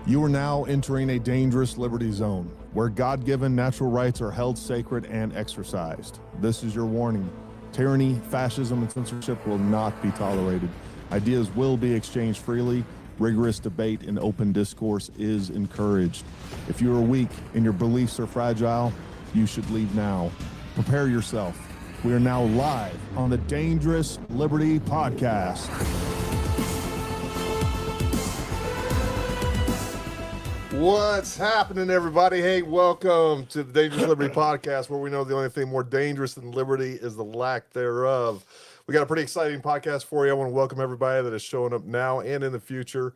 You are now entering a dangerous liberty zone where God-given natural rights are held sacred and exercised. This is your warning. Tyranny, fascism, and censorship will not be tolerated. Ideas will be exchanged freely. Rigorous debate and open discourse is encouraged. If you are weak and your beliefs are fragile, you should leave now. Prepare yourself. We are now live on the Dangerous Liberty Podcast. What's happening, everybody? Hey, welcome to the Dangerous Liberty Podcast, where we know the only thing more dangerous than liberty is the lack thereof. We got a pretty exciting podcast for you. I want to welcome everybody that is showing up now and in the future.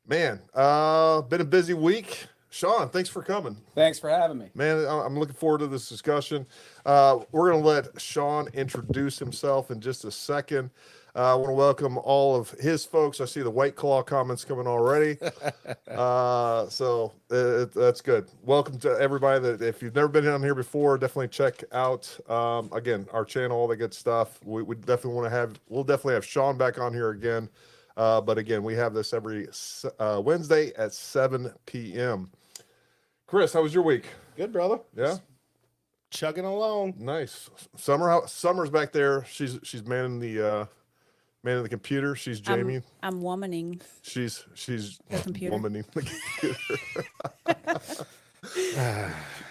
Man, been a busy week. Shaun, thanks for coming. Thanks for having me. Man, I'm looking forward to this discussion. We're going to let Shaun introduce himself in just a second. I want to welcome all of his folks. I see the White Claw comments coming already. So that's good. Welcome to everybody. That if you've never been on here before, definitely check out, again, our channel, all the good stuff. We definitely want to have, we'll definitely have Shaun back on here again. But again, we have this every Wednesday at 7 p.m. Chris, how was your week? Good, brother. Yeah. Chugging along. Nice. Summer's back there. She's manning the computer. She's Jamie. I'm womaning. She's the computer. Womaning the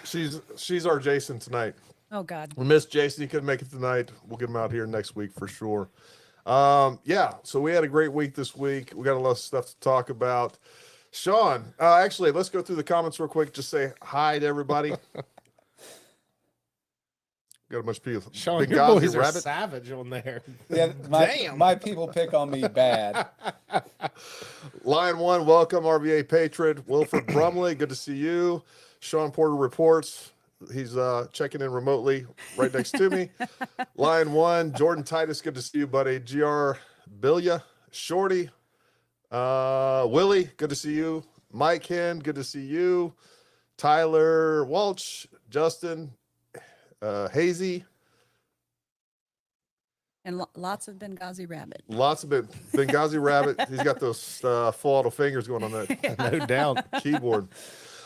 computer. she's our Jason tonight. Oh God. We missed Jason. He couldn't make it tonight. We'll get him out here next week for sure. Yeah. So we had a great week this week. We got a lot of stuff to talk about. Shaun, actually, let's go through the comments real quick. Just say hi to everybody. Got a bunch of people. Shaun, your boys are savage on there. Yeah, my people pick on me bad. Lion One, welcome. RVA Patriot. Wilfred Brumley, good to see you. Shaun Porter reports. He's checking in remotely right next to me. Lion One, Jordan Titus, good to see you, buddy. GR Bilya, Shorty, Willie, good to see you. Mike Hen, good to see you. Tyler Walsh, Justin, Hazy, And lots of Benghazi Rabbit. lots of Benghazi Rabbit. He's got those full auto fingers going on that No doubt. keyboard.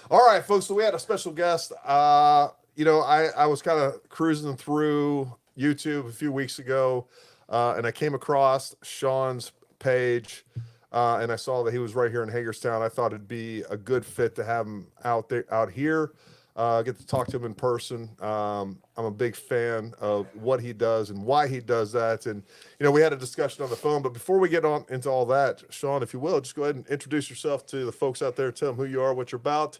All right, folks. So we had a special guest. I was kind of cruising through YouTube a few weeks ago, and I came across Shaun's page, and I saw that he was right here in Hagerstown. I thought it'd be a good fit to have him out here. Get to talk to him in person. I'm a big fan of what he does and why he does that. And, we had a discussion on the phone. But before we get on into all that, Shaun, if you will, just go ahead and introduce yourself to the folks out there. Tell them who you are, what you're about,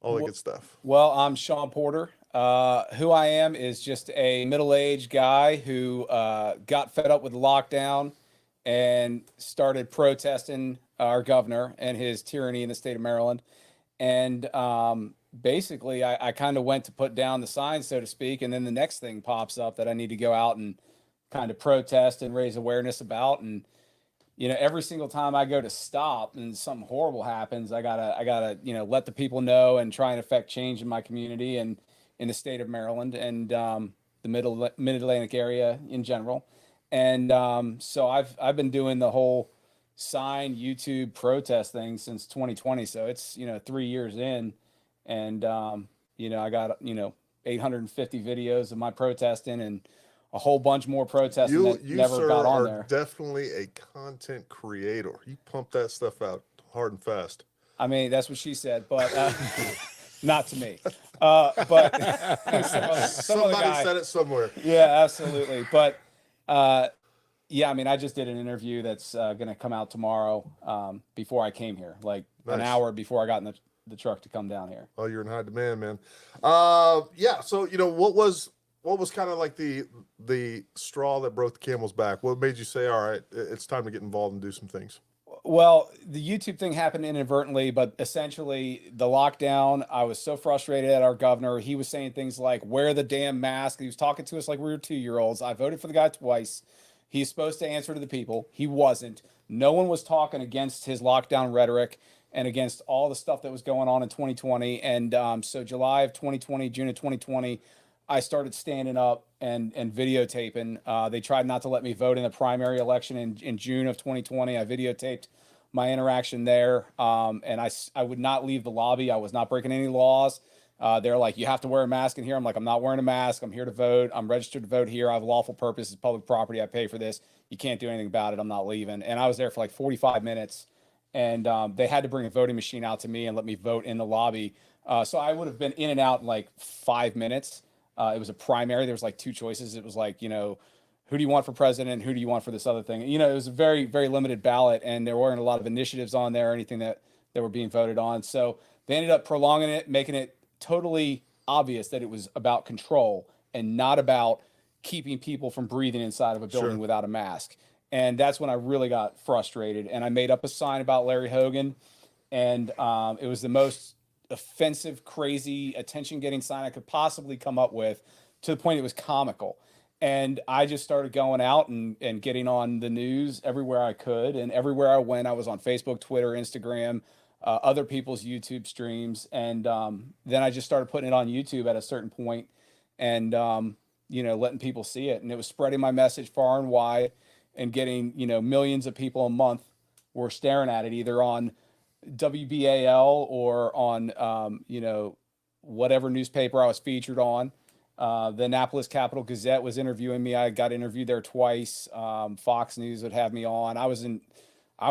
all that good stuff. Well, I'm Shaun Porter. Who I am is just a middle-aged guy who got fed up with the lockdown and started protesting our governor and his tyranny in the state of Maryland. And basically, I kind of went to put down the sign, so to speak, and then the next thing pops up that I need to go out and kind of protest and raise awareness about. And every single time I go to stop and something horrible happens, I gotta let the people know and try and affect change in my community and in the state of Maryland and the mid-Atlantic area in general. And so I've been doing the whole sign YouTube protest thing since 2020. So it's 3 years in. And, I got, 850 videos of my protesting and a whole bunch more protesting that never got on there. Definitely a content creator. You pump that stuff out hard and fast. I mean, that's what she said, but not to me. But somebody said it somewhere. Yeah, absolutely. But yeah, I mean, I just did an interview that's going to come out tomorrow before I came here, like an hour before I got in the truck to come down here. Oh, you're in high demand, man. Yeah. So, what was kind of like the straw that broke the camel's back? What made you say, all right, it's time to get involved and do some things? Well, the YouTube thing happened inadvertently, but essentially the lockdown, I was so frustrated at our governor. He was saying things like, wear the damn mask. He was talking to us like we were 2-year-olds. I voted for the guy twice. He's supposed to answer to the people. He wasn't. No one was talking against his lockdown rhetoric and against all the stuff that was going on in 2020. And so July of 2020, June of 2020, I started standing up and videotaping. They tried not to let me vote in the primary election in June of 2020. I videotaped my interaction there. And I would not leave the lobby. I was not breaking any laws. They're like, you have to wear a mask in here. I'm like, I'm not wearing a mask. I'm here to vote. I'm registered to vote here. I have a lawful purpose. It's public property. I pay for this. You can't do anything about it. I'm not leaving. And I was there for like 45 minutes. And they had to bring a voting machine out to me and let me vote in the lobby. So I would have been in and out in like 5 minutes. It was a primary. There was like two choices. It was like, you know, who do you want for president? Who do you want for this other thing? You know, it was a very, very limited ballot, and there weren't a lot of initiatives on there or anything that were being voted on. So they ended up prolonging it, making it totally obvious that it was about control and not about keeping people from breathing inside of a building without a mask. And that's when I really got frustrated. And I made up a sign about Larry Hogan, and it was the most offensive, crazy, attention-getting sign I could possibly come up with, to the point it was comical. And I just started going out and getting on the news everywhere I could. And everywhere I went, I was on Facebook, Twitter, Instagram, other people's YouTube streams. And then I just started putting it on YouTube at a certain point and, you know, letting people see it. And it was spreading my message far and wide and getting, you know, millions of people a month were staring at it, either on WBAL or on, you know, whatever newspaper I was featured on. The Annapolis Capital Gazette was interviewing me. I got interviewed there twice. Fox News would have me on. I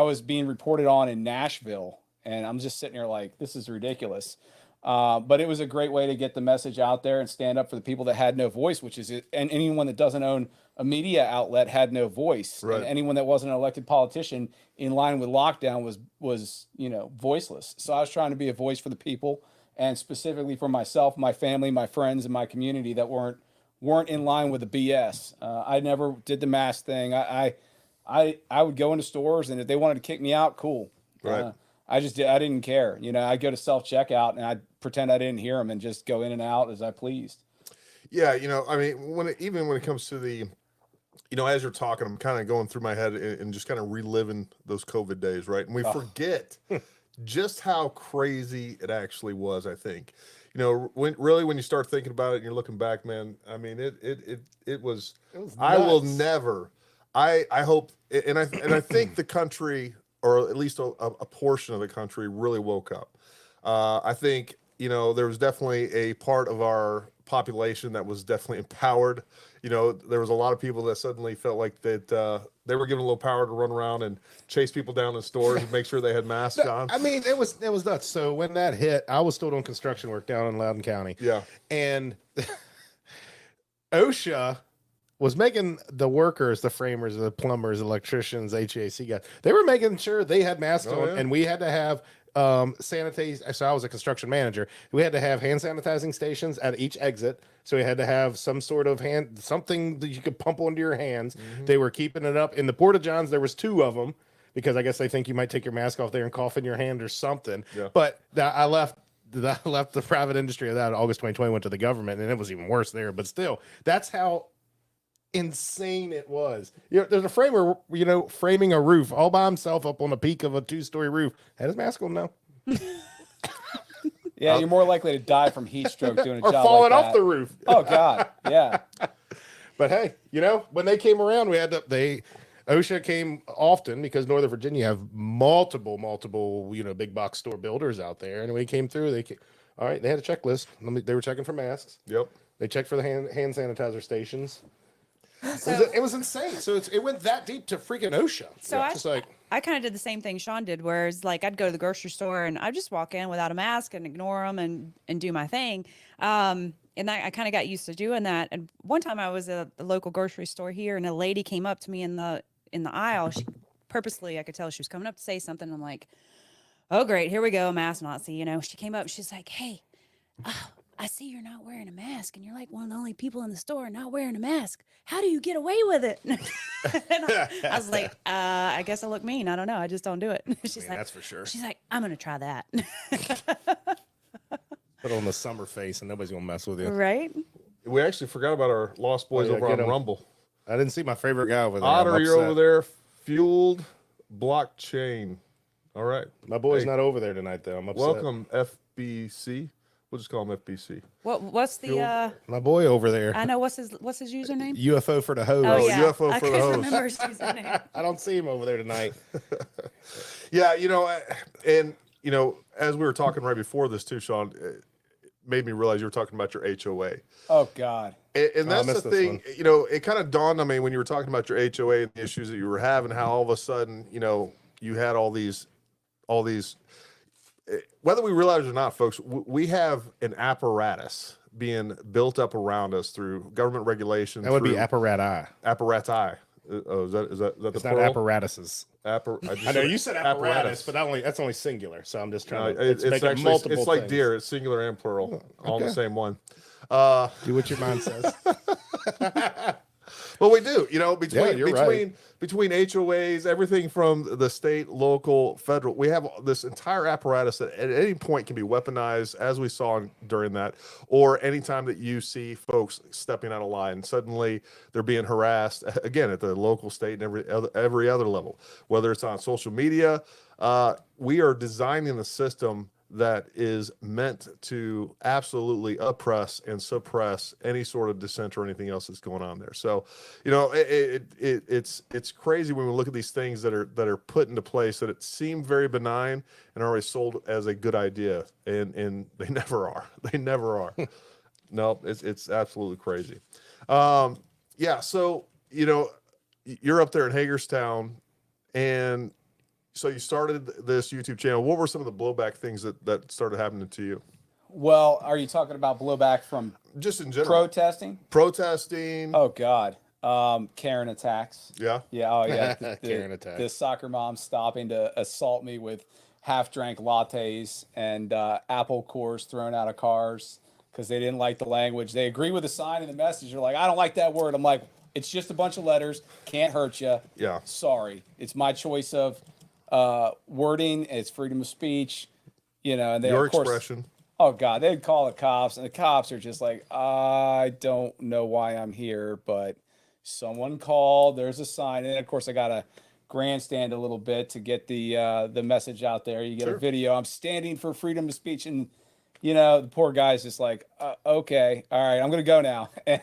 was being reported on in Nashville, and I'm just sitting here like, this is ridiculous. But it was a great way to get the message out there and stand up for the people that had no voice, which is it. And anyone that doesn't own a media outlet had no voice. Right. And anyone that wasn't an elected politician in line with lockdown was, you know, voiceless. So I was trying to be a voice for the people, and specifically for myself, my family, my friends, and my community that weren't in line with the BS. I never did the mask thing. I would go into stores, and if they wanted to kick me out, cool. Right. I didn't care. You know, I'd go to self-checkout and I'd pretend I didn't hear them and just go in and out as I pleased. Yeah, you know, I mean, even when it comes to the, you know, as you're talking, I'm kind of going through my head and just kind of reliving those COVID days, right? And we forget just how crazy it actually was. I think, you know, when you start thinking about it and you're looking back, man, I mean, it was I will nuts. never, I hope, and I think the country, or at least a portion of the country, really woke up. I think, you know, there was definitely a part of our population that was definitely empowered. You know, there was a lot of people that suddenly felt like that they were given a little power to run around and chase people down in stores and make sure they had masks on. I mean, it was nuts. So when that hit, I was still doing construction work down in Loudoun County. Yeah. And OSHA was making the workers, the framers, the plumbers, electricians, HVAC guys, they were making sure they had masks on, yeah. and we had to have sanitize. So I was a construction manager. We had to have hand sanitizing stations at each exit. So we had to have some sort of something that you could pump onto your hands. They were keeping it up in the Porta Johns. There was 2 of them because I guess they think you might take your mask off there and cough in your hand or something. Yeah. But I left the private industry of that in August 2020, went to the government, and it was even worse there. But still, that's how insane it was. You know, there's a framer, you know, framing a roof all by himself up on the peak of a 2-story roof. Had his mask on now. Yeah, you're more likely to die from heat stroke doing a Or job falling like off that. the roof. Oh God, yeah. But hey, you know, when they came around, OSHA came often because Northern Virginia have multiple, you know, big box store builders out there. And when they came through, all right, they had a checklist. They were checking for masks. Yep. They checked for the hand sanitizer stations. So, It was insane. So it went that deep to freaking OSHA. So I I kind of did the same thing Shaun did, whereas like I'd go to the grocery store and I'd just walk in without a mask and ignore them and do my thing. And I kind of got used to doing that. And one time I was at the local grocery store here, and a lady came up to me in the aisle. She purposely, I could tell she was coming up to say something. I'm like, oh great, here we go, mask Nazi. You know, she came up, she's like, hey, I see you're not wearing a mask, and you're like one of the only people in the store not wearing a mask. How do you get away with it? And I was like, I guess I look mean. I don't know. I just don't do it. She's like, that's for sure. she's like, I'm gonna try that. Put on the summer face, and nobody's gonna mess with you. Right? We actually forgot about our Lost Boys yeah, over get on 'em. Rumble. I didn't see my favorite guy over there. Otter, I'm you're upset. over there. Fueled blockchain. All right. My boy's Hey, not over there tonight, though. I'm upset. Welcome, FBC. We'll just call him FBC. What's the My boy over there. I know what's his username? UFO for the hose. Oh yeah, UFO I for the couldn't host. remember his username. I don't see him over there tonight. Yeah, and as we were talking right before this too, Shaun, it made me realize you were talking about your HOA. Oh God. And I that's missed the this thing, it kind of dawned on me when you were talking about your HOA and the issues that you were having, how all of a sudden, you had all these, whether we realize it or not, folks, we have an apparatus being built up around us through government regulation. That would be through apparati. Apparati. Oh, is that the It's plural? not apparatuses. I I know you said apparatus, but that's only singular. So I'm just trying to. It's making actually multiple it's like things. deer. It's singular and plural, all in the okay. same one. Do what your mind says. Well, we do. Between you're right. between HOAs, everything from the state, local, federal, we have this entire apparatus that at any point can be weaponized, as we saw during that, or anytime that you see folks stepping out of line, suddenly they're being harassed again at the local, state, and every other level, whether it's on social media. We are designing the system that is meant to absolutely oppress and suppress any sort of dissent or anything else that's going on there. So, it's crazy when we look at these things that are put into place that it seem very benign and are always sold as a good idea, and they never are. They never are. No, it's absolutely crazy. Yeah. So you're up there in Hagerstown, and so you started this YouTube channel. What were some of the blowback things that started happening to you? Well, are you talking about blowback from Just in general. protesting? Protesting. Oh God. Karen attacks. Yeah. Yeah. Oh yeah. Karen attacks. The soccer mom stopping to assault me with half-drank lattes and apple cores thrown out of cars because they didn't like the language. They agree with the sign and the message. They're like, I don't like that word. I'm like, it's just a bunch of letters. Can't hurt you. Yeah. Sorry. It's my choice of wording. It's freedom of speech. And they, Your of course, expression. oh God, they'd call the cops, and the cops are just like, I don't know why I'm here, but someone called. There's a sign, and of course, I got to grandstand a little bit to get the message out there. You get Sure. a video. I'm standing for freedom of speech, and the poor guy's just like, okay, all right, I'm gonna go now. And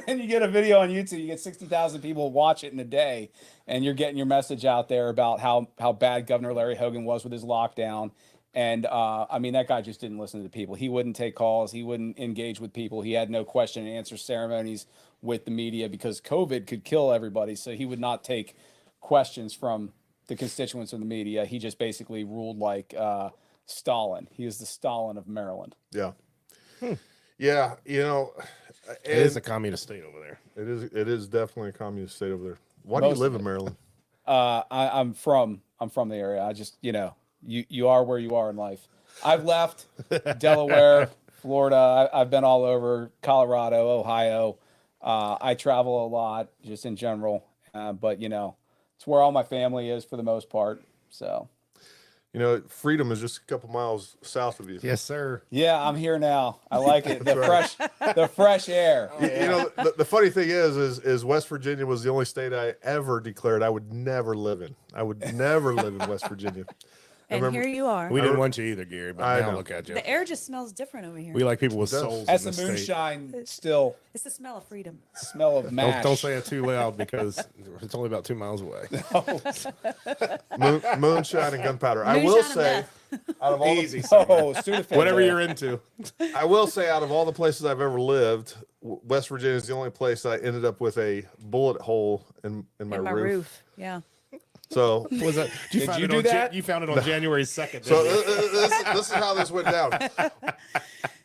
then you get a video on YouTube. You get 60,000 people watch it in a day, and you're getting your message out there about how bad Governor Larry Hogan was with his lockdown. And that guy just didn't listen to the people. He wouldn't take calls. He wouldn't engage with people. He had no question and answer ceremonies with the media because COVID could kill everybody. So he would not take questions from the constituents of the media. He just basically ruled like Stalin. He is the Stalin of Maryland. Yeah. Yeah. It is a communist state over there. It is definitely a communist state over there. Why do you Most live of in Maryland? I'm from the area. I just, you are where you are in life. I've left Delaware, Florida. I've been all over Colorado, Ohio. I travel a lot just in general. But it's where all my family is for the most part. So, Freedom is just a couple miles south of you. Yes, sir. yeah, I'm here now. I like it. The fresh air. The funny thing is West Virginia was the only state I ever declared I would never live in. I would never live in West Virginia. And remember- here you are. We didn't want you either, Gary, but I now know. look at you. The air just smells different over here. We like people with does. souls. That's in the this state. moonshine still It's the smell of freedom. smell of mash. Don't say it too loud because it's only about 2 miles away. Moonshine and gunpowder. I will Moonshine say, and out of all Easy. Oh, Sudafed. Whatever you're into. I will say, out of all the places I've ever lived, West Virginia is the only place I ended up with a bullet hole in my In my roof. roof. Yeah. So, Was that? Did you do that? You found it on January 2nd. so didn't you? this is how this went down.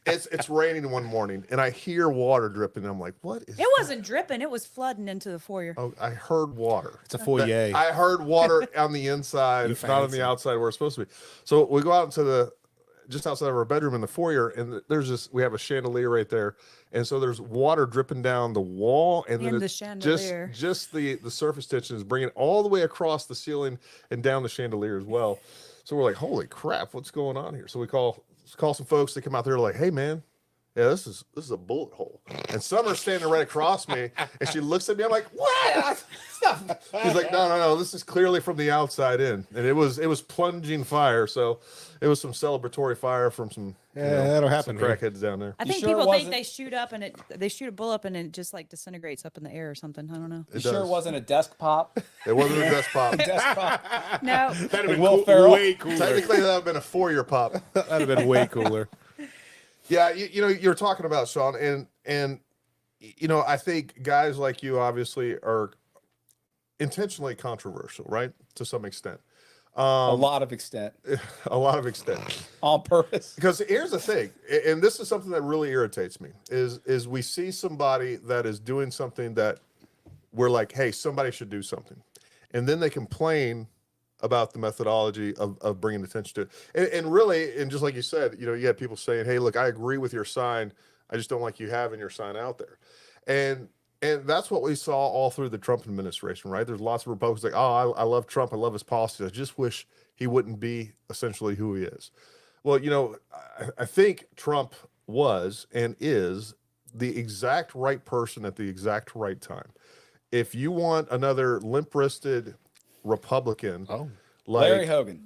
It's raining one morning, and I hear water dripping. I'm like, what is? It wasn't dripping. It was flooding into the foyer. Oh, I heard water. It's a foyer. I heard water on the inside, not on fancy. the outside where it's supposed to be. So we go out into just outside of our bedroom in the foyer, and we have a chandelier right there, and so there's water dripping down the wall, and then In the it's chandelier. just the surface tension is bringing it all the way across the ceiling and down the chandelier as well. So we're like, holy crap, what's going on here? So we call some folks. They come out there like, hey man, yeah, this is a bullet hole. And Summer's standing right across me, and she looks at me. I'm like, what? Stop. He's like, no, this is clearly from the outside in, and it was plunging fire. So it was some celebratory fire from some that'll happen some here. crackheads down there. I You think sure it people think wasn't- they shoot up and they shoot a bullet up and it just like disintegrates up in the air or something. I don't know. You It sure does. it wasn't a desk pop? It wasn't a desk pop. Desk pop. No. That'd have been Will Ferrell. way cooler. Technically, that would have been a 4-year pop. That'd have been way cooler. Yeah, you know, you're talking about Shaun, and you know, I think guys like you obviously are intentionally controversial, right? To some extent. A lot of extent. A lot of extent. On purpose. Because here's the thing, and this is something that really irritates me, is we see somebody that is doing something that we're like, hey, somebody should do something. And then they complain about the methodology of bringing attention to it. And really, and just like you said, you know, you had people saying, hey, look, I agree with your sign. I just don't like you having your sign out there. And that's what we saw all through the Trump administration, right? There's lots of Republicans like, oh, I love Trump. I love his policies. I just wish he wouldn't be essentially who he is. Well, you know, I think Trump was and is the exact right person at the exact right time. If you want another limp-wristed Republican, like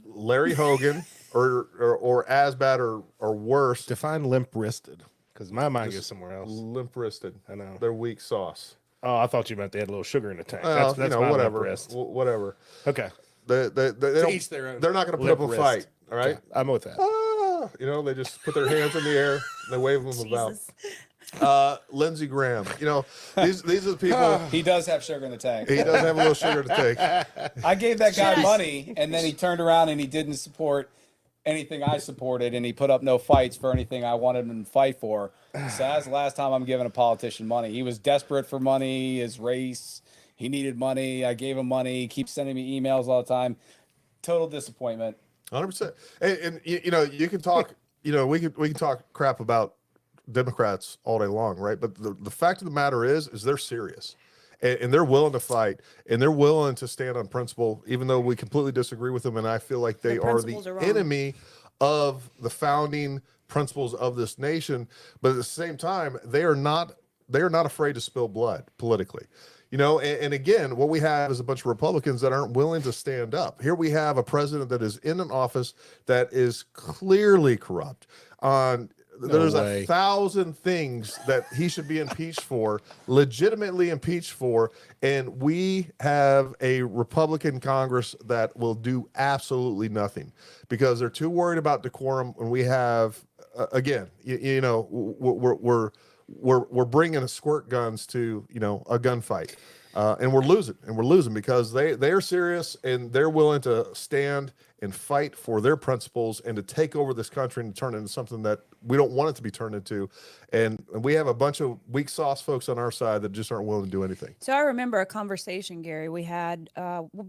Larry Hogan, or as bad or worse, Define limp-wristed, because my mind goes somewhere else. limp-wristed. I know. They're weak sauce. Oh, I thought you meant they had a little sugar in the tank. Well, That's you know, my whatever, limp-wrist. whatever. Okay. They don't, each their own. they're not going to put up a Limp-wrist. fight. All right. Okay, I'm with that. Ah, you know, they just put their hands in the air, and they wave them about. Jesus. Lindsey Graham. You know, these are the people. he does have sugar in the tank. He does have a little sugar to take. I gave that guy Yes. money, and then he turned around and he didn't support anything I supported, and he put up no fights for anything I wanted him to fight for. So that's the last time I'm giving a politician money. He was desperate for money, his race. He needed money. I gave him money. He keeps sending me emails all the time. Total disappointment. 100%. And you know, you can talk. You know, we can talk crap about Democrats all day long, right? But the fact of the matter is they're serious. And they're willing to fight, and they're willing to stand on principle, even though we completely disagree with them. And I feel like they The are principles the are wrong. enemy of the founding principles of this nation. But at the same time, they are not afraid to spill blood politically. You know, and again, what we have is a bunch of Republicans that aren't willing to stand up. Here we have a president that is in an office that is clearly corrupt. There's way. 1,000 things that he should be impeached for, legitimately impeached for, and we have a Republican Congress that will do absolutely nothing because they're too worried about decorum. And we have, again, you know, we're bringing squirt guns to, you know, a gunfight, and we're losing because they are serious and they're willing to stand and fight for their principles and to take over this country and turn it into something that we don't want it to be turned into. And we have a bunch of weak sauce folks on our side that just aren't willing to do anything. So I remember a conversation, Gary, we had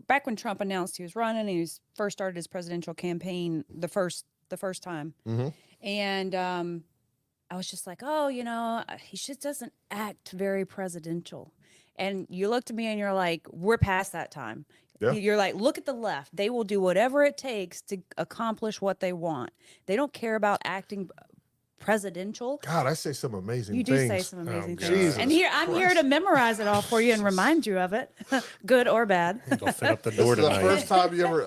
back when Trump announced he was running and he first started his presidential campaign the first time. Mhm. And I was just like, oh, you know, he just doesn't act very presidential. And you looked at me and you're like, we're past that time. Yeah. You're like, look at the left. They will do whatever it takes to accomplish what they want. They don't care about acting presidential. God, I say some amazing You things. do say some amazing God. things. Jesus And here I'm here to memorize it all for you and remind you of it, good or bad. Go fit up the This door is the tonight. first time you ever,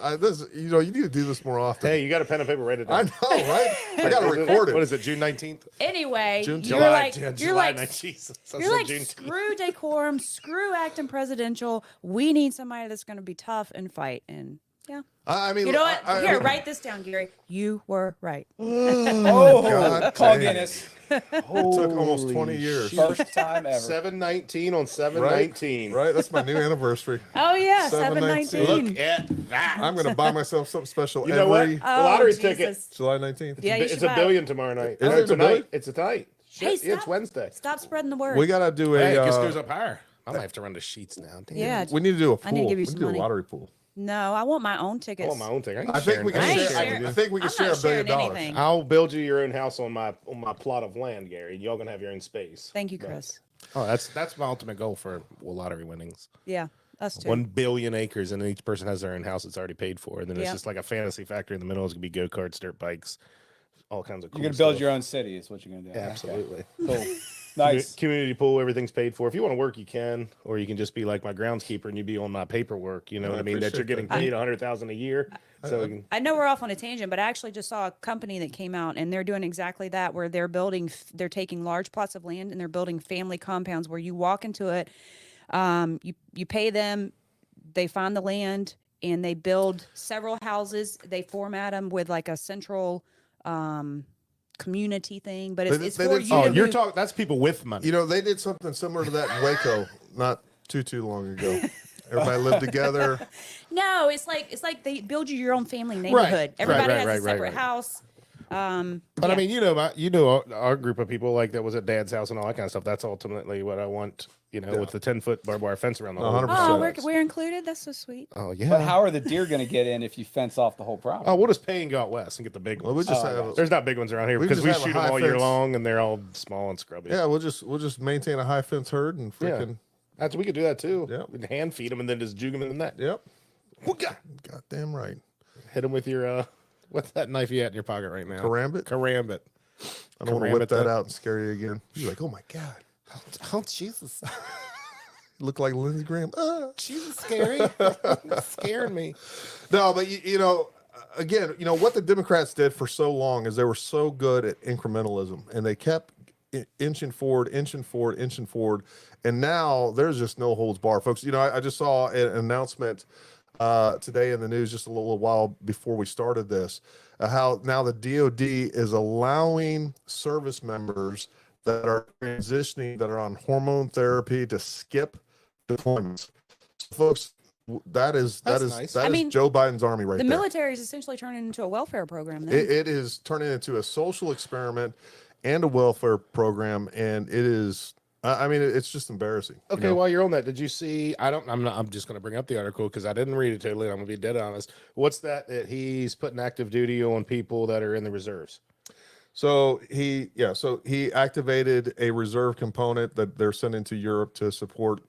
you know, you need to do this more often. Hey, you got a pen and paper? Write it I down. know, right? I got to record it. What is it? June 19th? Anyway, June, you're July, like, Yeah, you're July like, 19th. Jesus, I you're said like, Juneteenth. screw decorum, screw acting presidential. We need somebody that's going to be tough and fight. And yeah, I mean, you know what? I Here, mean, write this down, Gary. You were right. Oh, God Paul dang. Guinness. It took almost 20 years. First time ever. 7/19 on Right? 7/19. Right? That's my new anniversary. Oh yeah, 7/19. 7/19. Look at that. I'm going to buy myself something special You know what? every The lottery ticket. Jesus. July 19th. Yeah, you It's should a buy it. billion tomorrow night. Is No, it it's a tonight. billion? It's tonight. Hey, Shit, it's stop. Wednesday. Stop spreading the word. We got to do a, Hey, it just goes up higher. I might have to run the sheets now. Damn. Yeah. we need to do a pool. I need to give you we some need to do money. a lottery pool. No, I want my own I tickets. want my own thing. I think we can I ain't share. sharing. I think we can I'm share not $1 billion. sharing anything. I'll build you your own house on my plot of land, Gary. Y'all gonna have your own space. Thank you, Chris. Oh, that's my ultimate goal for lottery winnings. Yeah, us too. 1 billion acres, and then each person has their own house that's already paid for. And then it's Yeah. just like a fantasy factory in the middle. It's gonna be go karts, dirt bikes, all kinds of cool You're going to build stuff. your own city is what you're going to do. Yeah, absolutely. Okay. Cool. Nice. Community pool, everything's paid for. If you want to work, you can, or you can just be like my groundskeeper and you be on my paperwork. You know I what I mean? That you're appreciate getting that. paid $100,000 a year. So we can, I know we're off on a tangent, but I actually just saw a company that came out and they're doing exactly that, where they're taking large plots of land and they're building family compounds where you walk into it, you pay them, they find the land and they build several houses. They format them with like a central community thing, but it's They for did- you. Oh, to you're move. talking. That's people with money. You know, they did something similar to that in Waco not too long ago. Everybody lived together. No, it's like they build you your own family neighborhood. Everybody has a separate house. But I mean, you know, our group of people like that was at Dad's house and all that kind of stuff. That's ultimately what I want. You know, with the 10-foot barbed wire fence around the whole. 100%. Oh, we're included. That's so sweet. Oh yeah. But how are the deer going to get in if you fence off the whole property? Oh, we'll just pay and go out west and get the big Well, ones. we just have. There's not big ones around here We because just we have a shoot them high all year fence. long and they're all small and scrubby. Yeah, we'll just maintain a high fence herd and freaking. That's we could do that too. Yep. We can hand feed them and then just juke them in the net. Yep. Goddamn right. Hit them with your what's that knife you got in your pocket right now? Karambit? Karambit. I don't want to Karambit whip that that. out and scare you again. You're like, oh my god, Oh Jesus! look like Lindsey Graham. Jesus, scary. Scaring me. No, but you know, again, you know what the Democrats did for so long is they were so good at incrementalism, and they kept inching forward, and now there's just no holds bar, folks. You know, I just saw an announcement today in the news just a little while before we started this, how now the DoD is allowing service members that are transitioning, that are on hormone therapy, to skip deployments. So, folks, that is nice. that is Joe Biden's army right The there. military is essentially turning into a welfare program. Then. It is turning into a social experiment and a welfare program, and it is. I mean, it's just embarrassing. you Okay, know? while you're on that, did you see? I'm just going to bring up the article because I didn't read it totally. I'm going to be dead honest. What's that he's putting active duty on people that are in the reserves? So he activated a reserve component that they're sending to Europe to support.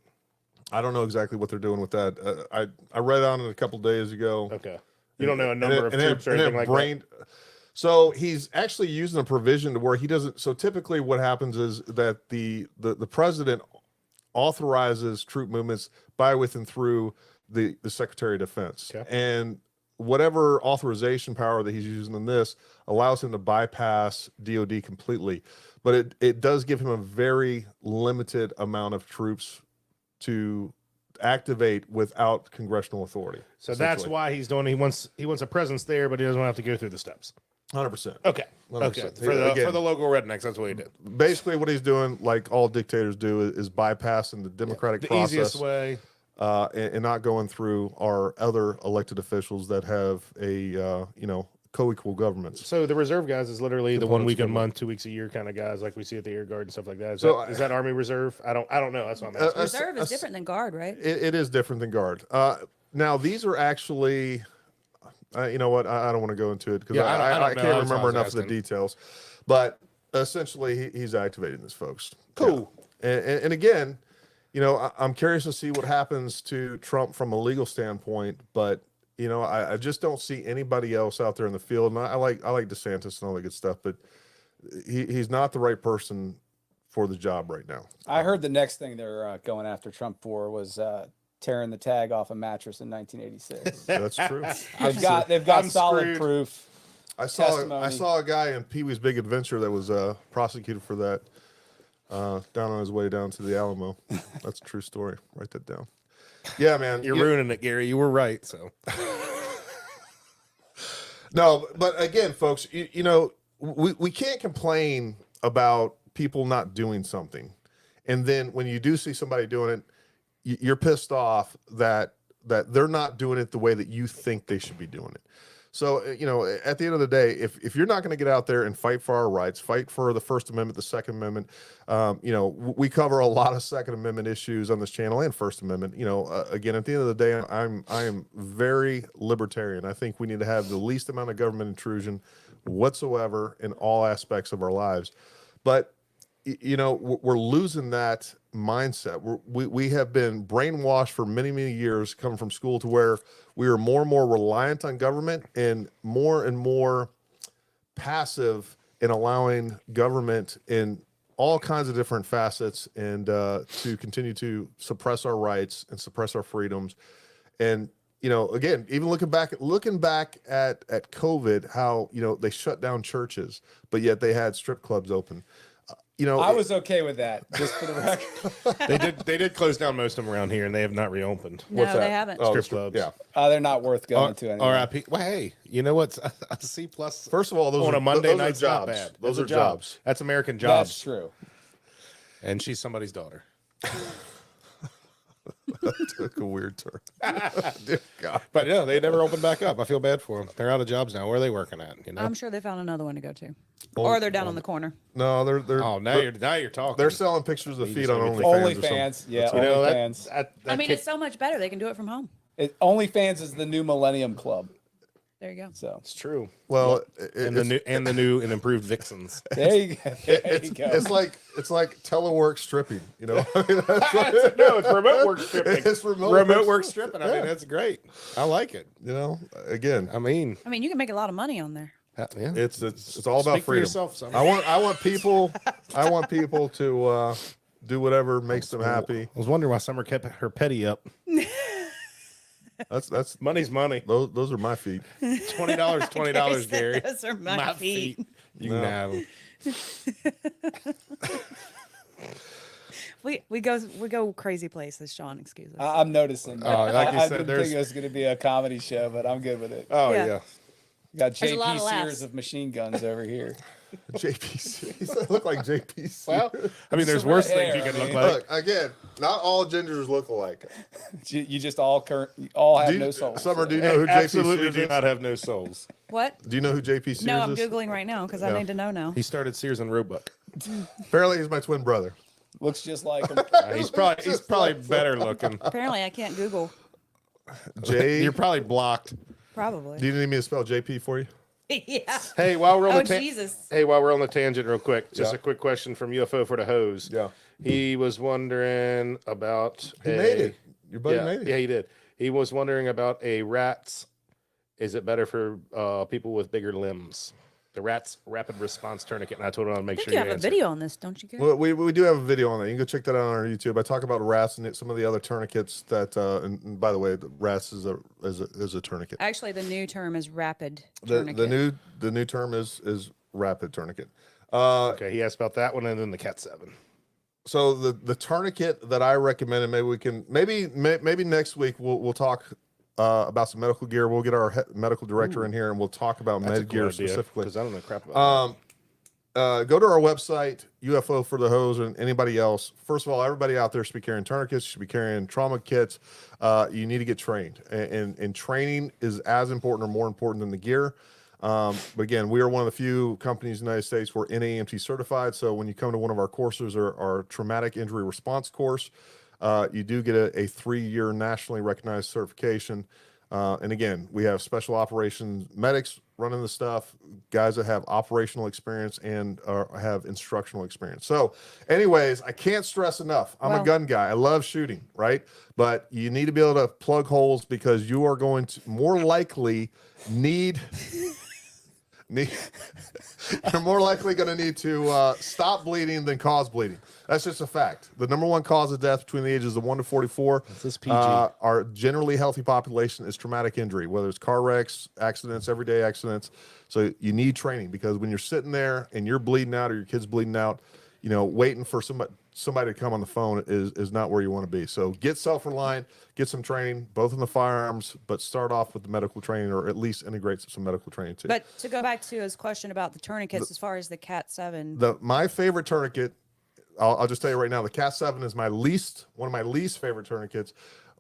I don't know exactly what they're doing with that. I read on it a couple days ago. Okay, you don't know a And number of troops or anything like that. So he's actually using a provision to where he doesn't. So typically, what happens is that the president authorizes troop movements by, with, and through the Secretary of Defense, Okay. and whatever authorization power that he's using in this allows him to bypass DoD completely. But it does give him a very limited amount of troops to activate without congressional authority. So that's why he's doing. He wants a presence there, but he doesn't have to go through the steps. 100%. Okay. 100%. Okay. For the local rednecks, that's what he did. Basically, what he's doing, like all dictators do, is bypassing the democratic The process, easiest way. and not going through our other elected officials that have a co-equal governments. So the reserve guys is literally the 1 Components week a government. month, 2 weeks a year kind of guys, like we see at the Air Guard and stuff like that. Is that Army Reserve? I don't know. That's what I'm asking. Reserve is different than Guard, right? It is different than Guard. Now these are actually, you know what? I don't want to go into it because Yeah, I don't I know. can't That's why I remember was enough of the asking. details. But essentially, he's activating this, folks. Cool. Yeah. And again, you know, I'm curious to see what happens to Trump from a legal standpoint, but you know, I just don't see anybody else out there in the field. And I like DeSantis and all that good stuff, but he's not the right person for the job right now. I heard the next thing they're going after Trump for was tearing the tag off a mattress in 1986. That's true. They've got I'm solid screwed. proof. I saw testimony. a guy in Pee Wee's Big Adventure that was prosecuted for that down on his way down to the Alamo. That's a true story. Write that down. Yeah, man. You're ruining it, Gary. You were right. So No, but again, folks, you know, we can't complain about people not doing something, and then when you do see somebody doing it, you're pissed off that they're not doing it the way that you think they should be doing it. So, you know, at the end of the day, if you're not going to get out there and fight for our rights, fight for the First Amendment, the Second Amendment, you know, we cover a lot of Second Amendment issues on this channel and First Amendment. You know, again, at the end of the day, I am very libertarian. I think we need to have the least amount of government intrusion whatsoever in all aspects of our lives. But you know, we're losing that mindset. We have been brainwashed for many, many years coming from school to where we are more and more reliant on government and more passive in allowing government in all kinds of different facets and to continue to suppress our rights and suppress our freedoms. And you know, again, even looking back at COVID, how, you know, they shut down churches, but yet they had strip clubs open. you know, I was okay with that, just for the record. They did close down most of them around here, and they have not reopened. No, what's that? they haven't. Oh, Strip the clubs. Yeah. They're not worth going to anymore. R.I.P. Well, hey, you know what's a C plus? First of all, those on are, a Monday those night's are not jobs. bad. Those That's are a job. jobs. That's American jobs. That's true. And she's somebody's daughter. Took a weird turn. Dear God. But yeah, they never opened back up. I feel bad for them. They're out of jobs now. Where are they working at? You know? I'm sure they found another one to go to, or they're down on the corner. No, they're Oh, now you're talking. they're selling pictures of feet on everything. OnlyFans. OnlyFans, yeah, you know OnlyFans. that I mean, kid- it's so much better. They can do it from home. OnlyFans is the new Millennium Club. There you go. So it's true. Well, And the new and improved vixens. there you go. There you go. it's like telework stripping. You know, I mean, that's No, it's remote work stripping. it's Remote work stripping. I mean, that's great. I like it. You know, again, I mean, I mean, you can make a lot of money on there. yeah. it's all about Speak for freedom. yourself, son. I want people to do whatever makes them happy. I was wondering why Summer kept her petty up. That's Money's money. those are my feet. $20, Gary. Those are my feet. You can have 'em. We go crazy places, Sean. Excuse us. I'm noticing. Oh, like you I said, didn't there's- think it was going to be a comedy show, but I'm good with it. Oh Yeah. yeah. Got There's a lot JP of laughs. Sears of machine guns over here. JPC. I look like JPC. Well, I mean, there's Some worse red things you hair, can I look mean. like. Look again. Not all genders look alike. You just all have Do you, no soul. Summer, do you know who JP Absolutely Sears do is? not have no souls. What? Do you know who JP Sears No, I'm is? googling right now because I Yeah. need to know now. He started Sears and Roebuck. Apparently, he's my twin brother. Looks just like him. He's probably better looking. Apparently, I can't Google. J. You're probably blocked. Probably. Do you need me to spell JP for you? Yeah. Hey, while we're on Oh the Jesus. hey, while we're on the tangent, real quick, just Yeah. a quick question from UFO for the hose. Yeah. He was wondering about. He made it. Your buddy Yeah, made it. yeah, he did. He was wondering about a rats. Is it better for people with bigger limbs? The rats rapid response tourniquet, and I told him I'd I make think sure you you have a answer. video on this, don't you, Gary? Well, we do have a video on that. You can go check that out on our YouTube. I talk about rats and some of the other tourniquets that. And by the way, the rats is a tourniquet. Actually, the new term is rapid The tourniquet. new term is rapid tourniquet. Okay, he asked about that one, and then the Cat 7. So the tourniquet that I recommend, and maybe we can maybe next week we'll talk about some medical gear. We'll get our medical director in here and we'll talk about med gear specifically. because I don't know crap about Go to our website, UFO for the Hose, and anybody else. First of all, everybody out there should be carrying tourniquets, should be carrying trauma kits. You need to get trained, and training is as important or more important than the gear. But again, we are one of the few companies in the United States we're NAMT certified. So when you come to one of our courses or our traumatic injury response course, you do get a 3-year nationally recognized certification. And again, we have special operations medics running the stuff, guys that have operational experience and have instructional experience. So anyways, I can't stress enough. I'm a gun guy. I love shooting, right? But you need to be able to plug holes because you are going to more likely need you're more likely going to need to stop bleeding than cause bleeding. That's just a fact. The number one cause of death between the ages of 1 to 44, This PG. our generally healthy population is traumatic injury, whether it's car wrecks, accidents, everyday accidents. So you need training because when you're sitting there and you're bleeding out or your kid's bleeding out, you know, waiting for somebody to come on the phone is not where you want to be. So get self-reliant, get some training, both in the firearms, but start off with the medical training or at least integrate some medical training too. But to go back to his question about the tourniquets, as far as the Cat 7, My favorite tourniquet, I'll just tell you right now, the Cat 7 is one of my least favorite tourniquets.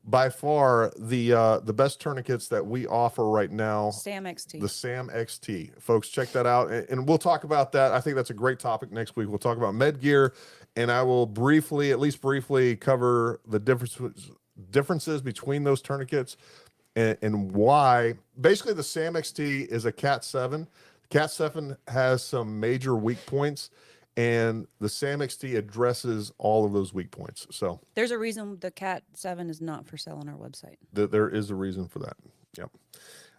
By far, the best tourniquets that we offer right now, Sam XT. the Sam XT. Folks, check that out, and we'll talk about that. I think that's a great topic next week. We'll talk about med gear, and I will at least briefly cover the differences between those tourniquets and why. Basically, the Sam XT is a Cat 7. Cat 7 has some major weak points, and the Sam XT addresses all of those weak points. So There's a reason the Cat 7 is not for sale on our website. there is a reason for that. Yep.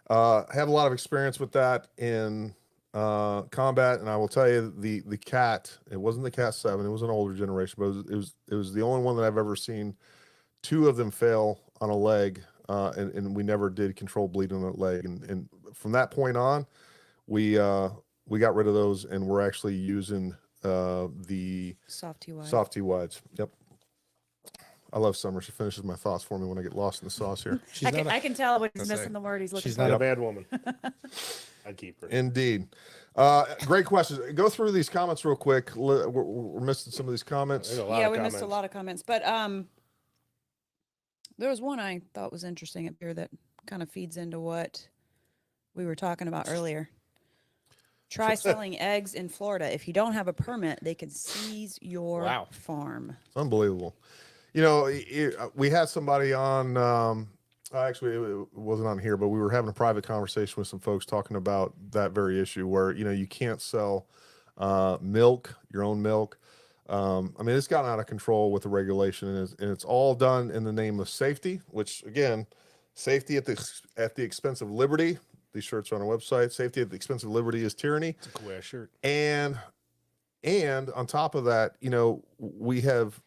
I have a lot of experience with that in combat, and I will tell you the Cat. It wasn't the Cat 7. It was an older generation, but it was the only one that I've ever seen 2 of them fail on a leg, and we never did control bleed on that leg. And from that point on, we got rid of those, and we're actually using the Softy wide. softy wides. Yep. I love Summer. She finishes my thoughts for me when I get lost in the sauce here. I can tell when he's I'll say, missing the word he's looking She's for. not a bad woman. I'd keep her. Indeed. Great questions. Go through these comments real quick. We're missing some of these comments. There's a lot Yeah, of we comments. missed a lot of comments, but there was one I thought was interesting up here that kind of feeds into what we were talking about earlier. Try selling eggs in Florida. If you don't have a permit, they can seize your farm. Unbelievable. You know, we had somebody on, actually, it wasn't on here, but we were having a private conversation with some folks talking about that very issue where, you know, you can't sell milk, your own milk. I mean, it's gotten out of control with the regulation, and it's all done in the name of safety, which, again, safety at the expense of liberty. These shirts are on our website. Safety at the expense of liberty is tyranny. It's a cool ass shirt. And on top of that, you know, we have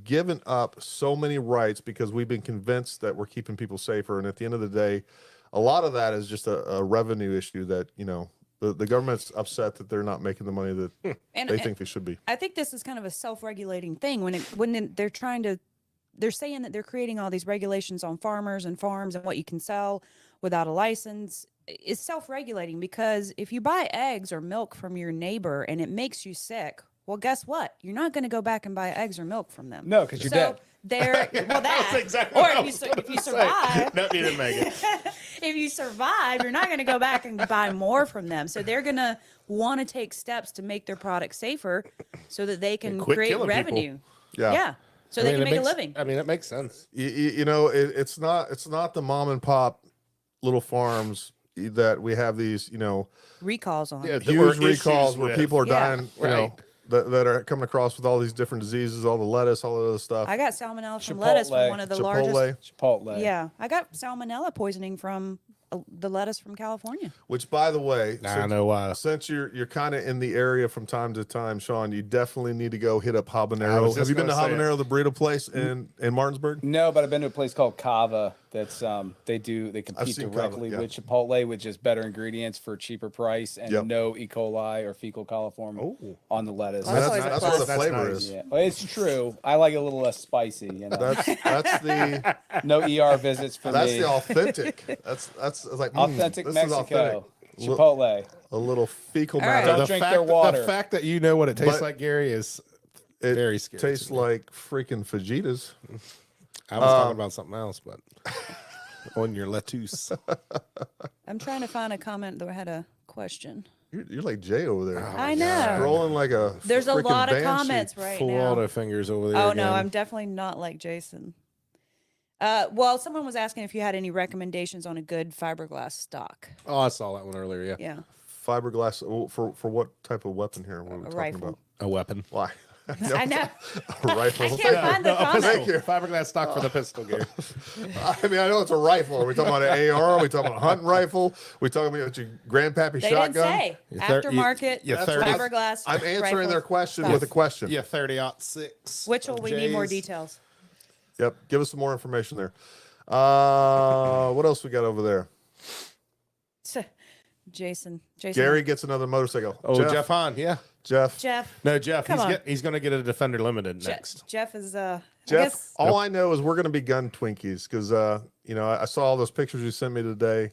given up so many rights because we've been convinced that we're keeping people safer. And at the end of the day, a lot of that is just a revenue issue that, you know, the government's upset that they're not making the money that they think they should be. I think this is kind of a self-regulating thing when they're saying that they're creating all these regulations on farmers and farms and what you can sell without a license. Is self-regulating, because if you buy eggs or milk from your neighbor and it makes you sick, well, guess what? You're not going to go back and buy eggs or milk from them. No, because you're dead. Well, That's exactly or what I if was you survive, No, you didn't make it. if you survive, you're not going to go back and buy more from them. So they're going to want to take steps to make their product safer so that they can quit create killing people. revenue. Yeah. So they can make a living. I mean, it makes sense. You know, it's not the mom and pop little farms that we have these, you know, Recalls on. Yeah, huge recalls where people are Yeah. dying, you know, that are coming across with all these different diseases, all the lettuce, all the other stuff. I got salmonella from lettuce from one of the largest. Chipotle. Yeah, I got salmonella poisoning from the lettuce from California. Which, by the way, I know why. since you're kind of in the area from time to time, Shaun, you definitely need to go hit up Habanero. just Have you been to gonna say Habanero, the burrito place in Martinsburg? No, but I've been to a place called Cava. That's they compete seen directly Cava, yeah. with Chipotle with just better ingredients for a cheaper price and Yep. no E. coli or fecal coliform on the lettuce. Well, that's always a That's plus. where the That's flavor nice. is. Yeah, well, it's true. I like it a little less spicy. You know, That's the no ER visits for that's me. the authentic. That's like Authentic this is Mexico. authentic. Chipotle. A little fecal All right. matter. Don't drink their water. The fact that you know what it tastes But- like, Gary, is It very scary. tastes to me. like freaking fajitas. I was talking about something else, but on your lettuce. I'm trying to find a comment that had a question. You're like Jay over there. I know. Scrolling like a There's a freaking lot of banshee. comments right Full now. auto fingers over there. Oh again. no, I'm definitely not like Jason. Well, someone was asking if you had any recommendations on a good fiberglass stock. Oh, I saw that one earlier. Yeah, Yeah, Fiberglass for what type of weapon here? What are we a talking rifle. about? a weapon. Why? I know. A rifle. I can't find the comment. Thank you. Fiberglass stock for the pistol, Gary. I mean, I know it's a rifle. Are we talking about an AR? Are we talking about a hunting rifle? we talking about your grandpappy They shotgun? didn't say aftermarket you That's what fiberglass. I'm answering rifle their question stock. with a question. Yeah, 30-06. Which will we need more J's. details? Yep. Give us some more information there. What else we got over there? Jason. Gary gets another motorcycle. Oh, Jeff Hahn. Yeah. Jeff. Jeff. No, Jeff. Come on. He's going to get a Defender Limited next. Jeff is I Jeff, guess, all I know is we're going to be gun Twinkies because, you know, I saw all those pictures you sent me today.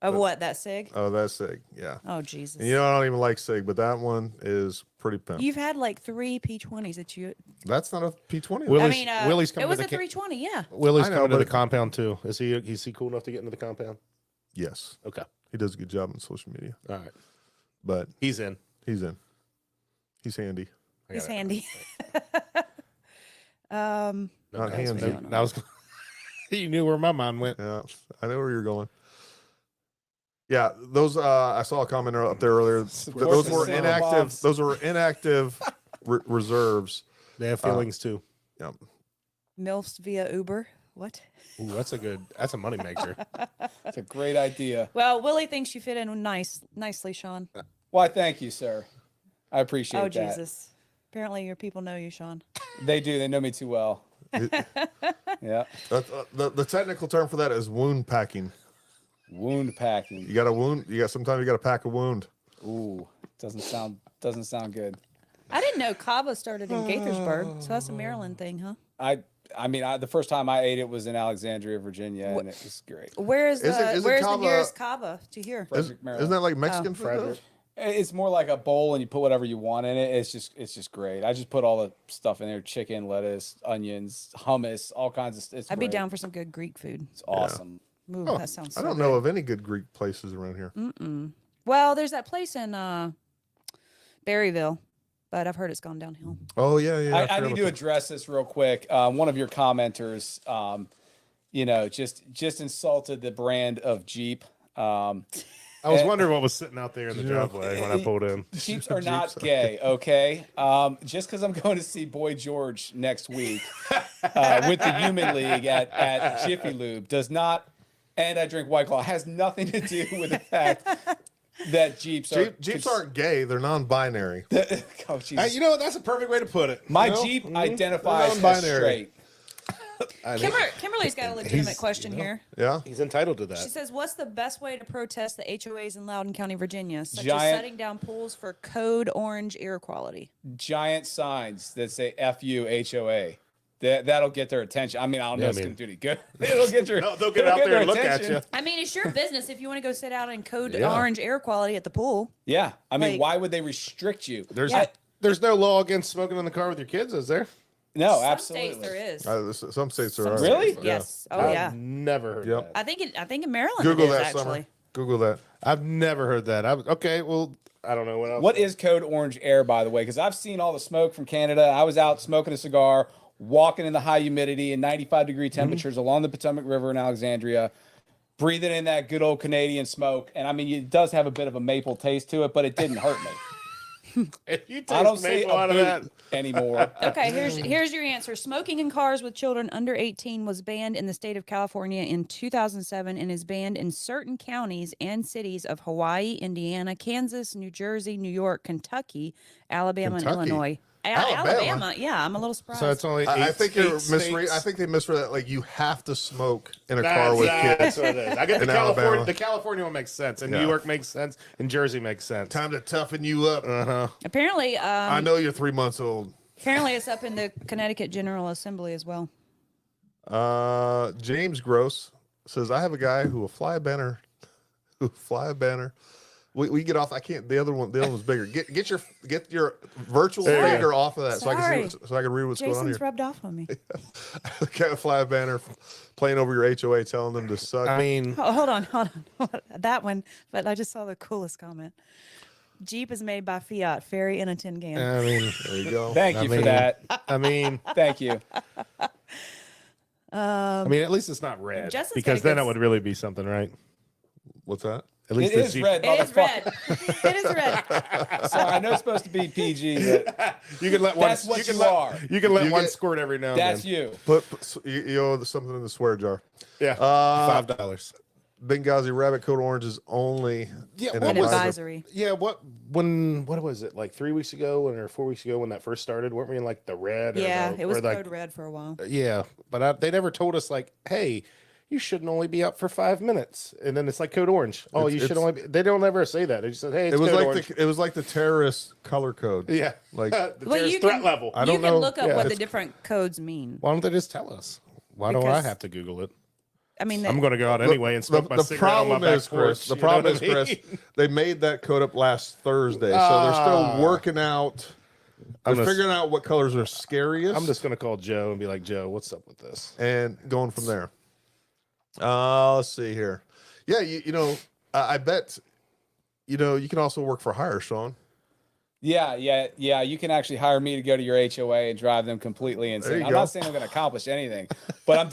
of what, that SIG? Oh, that's SIG. Yeah. Oh Jesus. And, you know, I don't even like SIG, but that one is pretty pimp. You've had like 3 P20s that you. That's not a P20. Willie's, I mean, Willie's it coming was to a the 320. Yeah. Willie's I know, coming to the but- compound too. Is he cool enough to get into the compound? Yes. Okay. He does a good job on social media, All right. but He's in. he's in. He's handy. I He's got it. handy. Not handy. going on. That was. You knew where my mind went. Yeah, I know where you're going. Yeah, those I saw a comment up there earlier. Those were single inactive. moms. Those were inactive reserves. They have feelings too. Yep. MILFs via Uber. What? Ooh, that's a money maker. It's a great idea. Well, Willie thinks you fit in nicely, Sean. Why, thank you, sir. I appreciate Oh, that. Jesus. Apparently your people know you, Sean. They do. They know me too well. Yeah. The technical term for that is wound packing. Wound packing. You got a wound. Sometimes you got to pack a wound. Ooh, doesn't sound good. I didn't know Cava started in Gaithersburg, so that's a Maryland thing, huh? I mean, the first time I ate it was in Alexandria, Virginia, and it was great. Where's Is it where's the Cava- nearest Cava to here? Frederick, Maryland. Isn't that like Mexican food? though? Frederick. It's more like a bowl, and you put whatever you want in it. It's just great. I just put all the stuff in there: chicken, lettuce, onions, hummus, all kinds of. It's I'd be great. down for some good Greek food. It's awesome. Ooh, Oh, that sounds. I So don't good. know of any good Greek places around here. Well, there's that place in Berryville, but I've heard it's gone downhill. Oh yeah, yeah. I forgot need about to that. address this real quick. One of your commenters, just insulted the brand of Jeep. I was wondering what was sitting out there in the Yeah. driveway when I pulled in. Jeeps are not gay, okay? Just because I'm going to see Boy George next week with the Human League at Jiffy Lube does not, and I drink White Claw, has nothing to do with the fact that Jeeps are. Jeeps aren't gay; they're non-binary. Oh, Jesus. You know what? That's a perfect way to put it. My You know? Jeep identifies as Non-binary. straight. Kimberly's got a legitimate question here. Yeah. He's entitled to She that. says, "What's the best way to protest the HOAs in Loudoun County, Virginia, such as Giant- setting down pools for code orange air quality?" Giant signs that say "FU HOA." That'll get their attention. I mean, I don't know Yeah, if it's I going mean- to do any good. It'll get their. No, they'll get it'll out there their and look at attention. you. I mean, it's your business if you want to go sit out in code Yeah. orange air quality at the pool. Yeah, I mean, Like- why would they restrict you? There's no law against smoking in the car with your kids, is there? No, Some absolutely. states there is. Some states there Some are. states, Really? Yeah. Yes. Oh I've yeah. never heard Yep. that. I think in Maryland Google it is that, actually. Summer. Google that. I've never heard that. Okay, well, I don't know what else. What is code orange air, by the way? Because I've seen all the smoke from Canada. I was out smoking a cigar, walking in the high humidity and 95-degree temperatures along the Potomac River in Alexandria, breathing in that good old Canadian smoke. And I mean, it does have a bit of a maple taste to it, but it didn't hurt me. If you I don't taste see maple out a of that. boot anymore. Okay, here's your answer. Smoking in cars with children under 18 was banned in the state of California in 2007 and is banned in certain counties and cities of Hawaii, Indiana, Kansas, New Jersey, New York, Kentucky, Alabama, Kentucky? and Illinois. Alabama? Alabama, yeah, I'm a little surprised. So it's only. I think eight you're misread. states. I think they misread that. Like you have to smoke in a car with kids. That's what it is. I get the In California. Alabama. The California one makes sense, and Yeah. New York makes sense, and Jersey makes sense. Time to toughen you up. apparently, I know you're 3 months old. apparently it's up in the Connecticut General Assembly as well. James Gross says, "I have a guy who will fly a banner. We get off. I can't. The other one's bigger. Get your virtual There you go. finger off of that so I can Sorry. so I can read what's going on Jason's here. rubbed off on me. Can't fly a banner, playing over your HOA, telling them to suck. I mean, Oh, hold on. That one, but I just saw the coolest comment. Jeep is made by Fiat, ferry in a tin can. I mean, there you go. Thank I you for mean- that. I mean, Thank you. at least it's not red, Justin's because got a then good it would really be something, right? What's that? At It least the is Jeep- red, It is motherfucker. red. It is red. Sorry, I know it's supposed to be PG, but You can let one. That's what you can you let, are. You can let You one get- squirt every now and that's then. you. Put you owe something in the swear jar. Yeah, $5. Benghazi rabbit coat orange is only Yeah, an what An was advisory. Yeah, what was it, like 3 weeks ago or 4 weeks ago when that first started? Weren't we in like the red? or Yeah, the- it was or, like, code red for a while. Yeah, but they never told us like, hey, you shouldn't only be up for 5 minutes, and then it's like code orange. Oh, It's- you should it's- only. They don't ever say that. They just said, hey, it's It was code like orange. it was like the terrorist color code. Yeah, Like the Well, terrorist you threat can- level. I don't You can know. look up Yeah, what the it's- different codes mean. Why don't they just tell us? Why don't I Because- have to Google it? I mean, I'm going to go out anyway and smoke my cigarette on my problem back is, Chris. porch. The you know problem what is, I Chris. mean? They made that code up last Thursday, so they're still working out. They're I'm just- figuring out what colors are scariest. I'm just going to call Joe and be like, Joe, what's up with this? and going from there. Let's see here. Yeah, you know, I bet, you know, you can also work for hire, Sean. Yeah. You can actually hire me to go to your HOA and drive them completely insane. you I'm go. not saying I'm going to accomplish anything, but I'll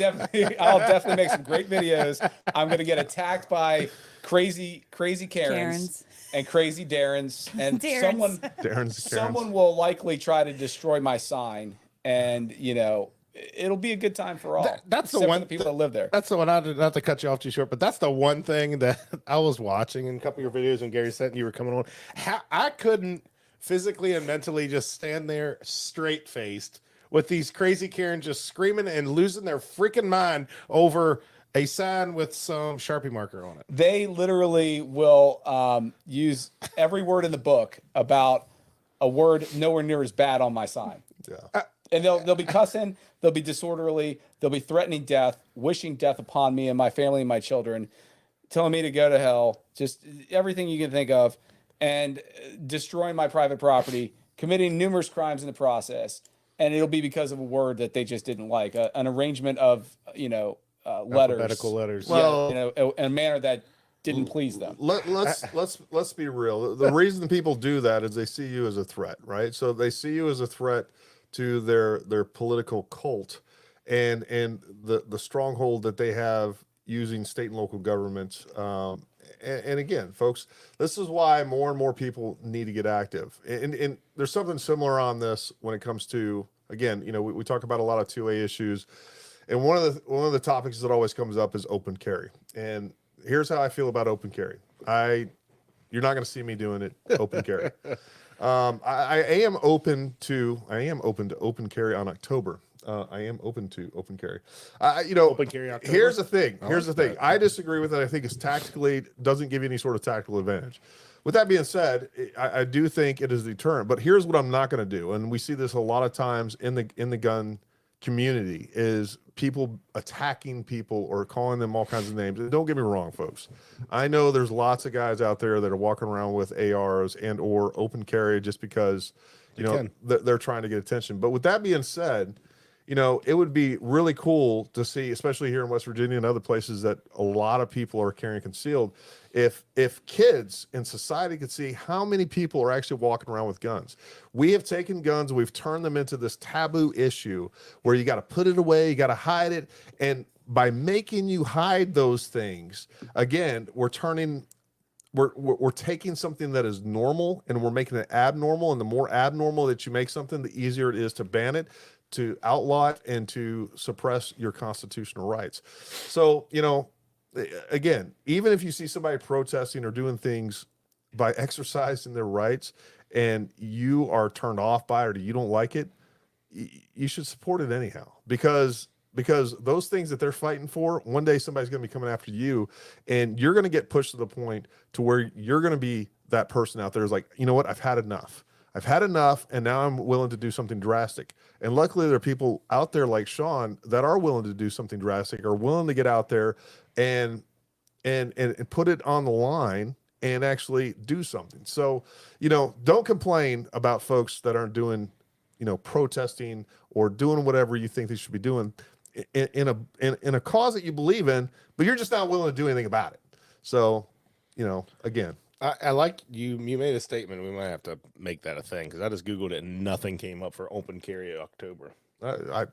definitely make some great videos. I'm going to get attacked by crazy Karens. And crazy Darrens, and Darrens. Darren's someone will likely try to destroy my sign, and you know it'll be a good time for all. That's the except for one the people that live there. That's the one. Not to cut you off too short, but that's the one thing that I was watching in a couple of your videos when Gary sent and you were coming on. How I couldn't physically and mentally just stand there straight faced with these crazy Karens just screaming and losing their freaking mind over a sign with some Sharpie marker on it. They literally will use every word in the book about a word nowhere near as bad on my sign. Yeah. And they'll be cussing, they'll be disorderly, they'll be threatening death, wishing death upon me and my family and my children, telling me to go to hell, just everything you can think of, and destroying my private property, committing numerous crimes in the process. And it'll be because of a word that they just didn't like, an arrangement of, letters. Alphabetical letters. Well- in a manner that didn't please them. Let's be real. The reason people do that is they see you as a threat, right? So they see you as a threat to their political cult and the stronghold that they have using state and local governments. And again, folks, this is why more and more people need to get active. And there's something similar on this when it comes to, again, we talk about a lot of 2A issues. And one of the topics that always comes up is open carry. And here's how I feel about open carry. You're not going to see me doing it open carry. I am open to open carry on October. I am open to open carry. Open carry October? Here's the thing. Here's like the thing. that. I disagree with it. I think it's tactically doesn't give you any sort of tactical advantage. With that being said, I do think it is a deterrent. But here's what I'm not going to do, and we see this a lot of times in the gun community, is people attacking people or calling them all kinds of names. And don't get me wrong, folks. I know there's lots of guys out there that are walking around with ARs and or open carry just because they're trying to get attention. But with that being said, it would be really cool to see, especially here in West Virginia and other places that a lot of people are carrying concealed, if kids in society could see how many people are actually walking around with guns. We have taken guns, we've turned them into this taboo issue where you got to put it away, you got to hide it. And by making you hide those things, again, we're taking something that is normal and we're making it abnormal. And the more abnormal that you make something, the easier it is to ban it, to outlaw it, and to suppress your constitutional rights. So, again, even if you see somebody protesting or doing things by exercising their rights and you are turned off by it or you don't like it, you should support it anyhow, because those things that they're fighting for, one day somebody's going to be coming after you, and you're going to get pushed to the point to where you're going to be that person out there who's like, you know what, I've had enough. I've had enough, and now I'm willing to do something drastic. And luckily, there are people out there like Shaun that are willing to do something drastic, or willing to get out there and put it on the line and actually do something. So, don't complain about folks that aren't doing, protesting or doing whatever you think they should be doing in a cause that you believe in, but you're just not willing to do anything about it. So, again. I like you made a statement. We might have to make that a thing, because I just Googled it and nothing came up for open carry October. I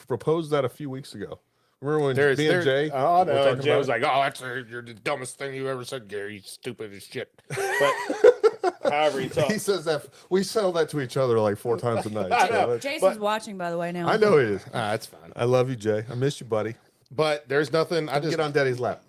proposed that a few weeks ago. Remember when me and Jay? Oh, were no. talking Jay about was it? like, oh, you're the dumbest thing you ever said, Gary. You stupid as shit. But however he talks. He says that we settle that to each other like 4 times a night. So that's- Jason's watching, by the way, now. I know he is. That's fine. I love you, Jay. I miss you, buddy. But there's nothing. I just Get on Daddy's lap.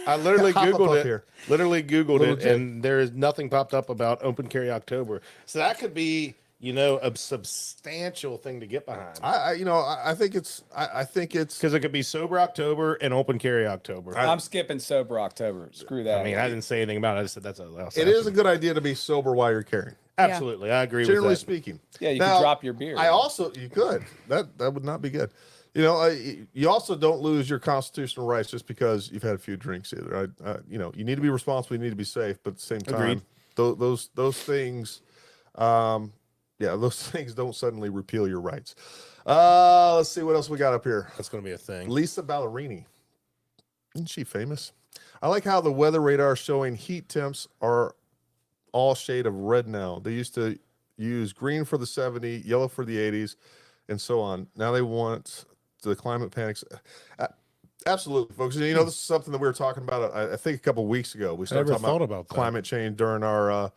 I literally Hop up Googled it. here. Literally Googled Little it, Jay. and there is nothing popped up about open carry October. So that could be, a substantial thing to get behind. I think it's Because it could be sober October and open carry October. I'm skipping sober October. Screw that. I mean, I didn't say anything about it. I just said that's it is a good idea to be sober while you're carrying. Absolutely, I agree Generally with that. speaking. Yeah, you Now, can drop your beer. You could. That would not be good. You also don't lose your constitutional rights just because you've had a few drinks either. You need to be responsible. You need to be safe, but at the same time, Agreed. those things, those things don't suddenly repeal your rights. Let's see what else we got up here. That's going to be a thing. Lisa Ballerini. Isn't she famous? I like how the weather radar showing heat temps are all shade of red now. They used to use green for the 70, yellow for the 80s, and so on. Now they want the climate panics. Absolutely, folks. This is something that we were talking about, I think, a couple of weeks ago. We started never talking thought about that. climate change during our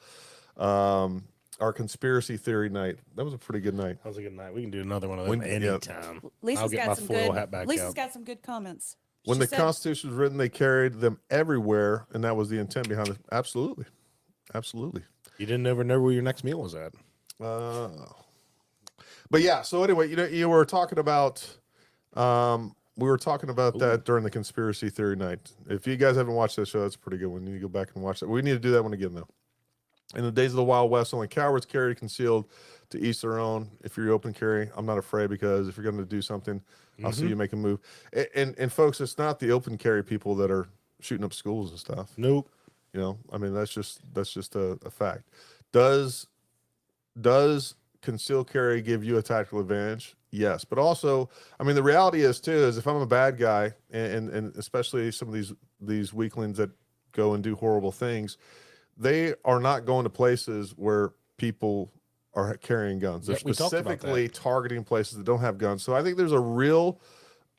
conspiracy theory night. That was a pretty good night. That was a good night. We can do another one of them anytime. I'll Lisa's get my got some foil good. hat back Lisa's out. got some good comments. When She the said- Constitution was written, they carried them everywhere, and that was the intent behind it. Absolutely. You didn't ever know where your next meal was at. But yeah, so anyway, you were talking about that during the conspiracy theory night. If you guys haven't watched that show, that's a pretty good one. You need to go back and watch that. We need to do that one again, though. In the days of the Wild West, only cowards carried concealed to each their own. If you're open carry, I'm not afraid, because if you're going to do something, I'll see you make a move. And folks, it's not the open carry people that are shooting up schools and stuff. Nope. You know, I mean, that's just a fact. Does concealed carry give you a tactical advantage? Yes, but also, I mean, the reality is too is if I'm a bad guy, and especially some of these weaklings that go and do horrible things, they are not going to places where people are carrying guns. They're Yeah, we talked about specifically that. targeting places that don't have guns. So I think there's a real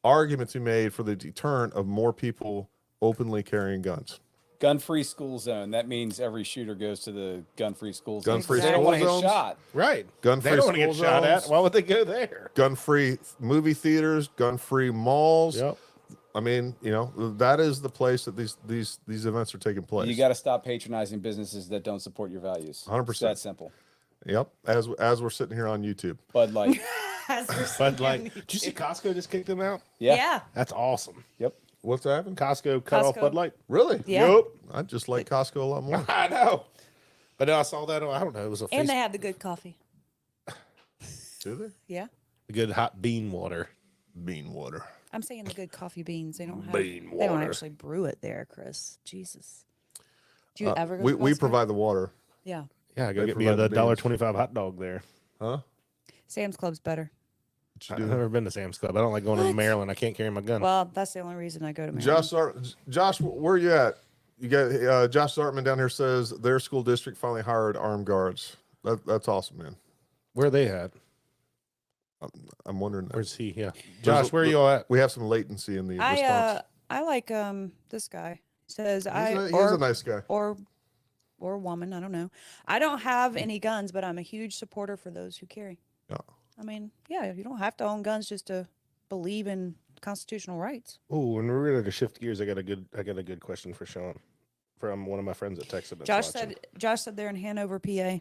argument to be made for the deterrent of more people openly carrying guns. Gun-free school zone. That means every shooter goes to the gun-free school zone. Gun-free They don't school want to get zones? shot. Right. Gun-free They don't want to get school shot at. zones. Why would they go there? Gun-free movie theaters, gun-free malls. Yep. I mean, you know, that is the place that these events are taking place. You got to stop patronizing businesses that don't support your values. 100%. It's that simple. Yep. As we're sitting here on YouTube. Bud Light. But like, did you see Costco just kicked them out? Yeah. That's awesome. Yep. What's happened? Costco cut off Costco. Bud Light. Really? Yeah. Nope. I just like Costco a lot more. I know. But I saw that. I don't know. It was a And Facebook, they have the good coffee. Do they? Yeah. good hot bean water. Bean water. I'm saying the good coffee beans. They don't have. Bean They don't water. actually brew it there, Chris. Jesus. Do you ever go We to we Costco? provide the water. Yeah. Yeah, go They get me provide a the beans. $1.25 hot dog there. Huh? Sam's Club's better. What you I've do? never been to Sam's Club. I don't like going to Maryland. I can't carry my gun. Well, that's the only reason I go to Maryland. Josh, where you at? You got Josh Zartman down here says their school district finally hired armed guards. That's awesome, man. Where are they at? I'm wondering. That. Where's he? Yeah. There's Josh, where are you all at? We have some latency in the response. I like this guy. Says He's or a nice guy. or woman, I don't know. I don't have any guns, but I'm a huge supporter for those who carry. Yeah. I mean, yeah, you don't have to own guns just to believe in constitutional rights. Oh, when we're ready to shift gears, I got a good question for Shaun from one of my friends that texted us. Josh said they're in Hanover, PA.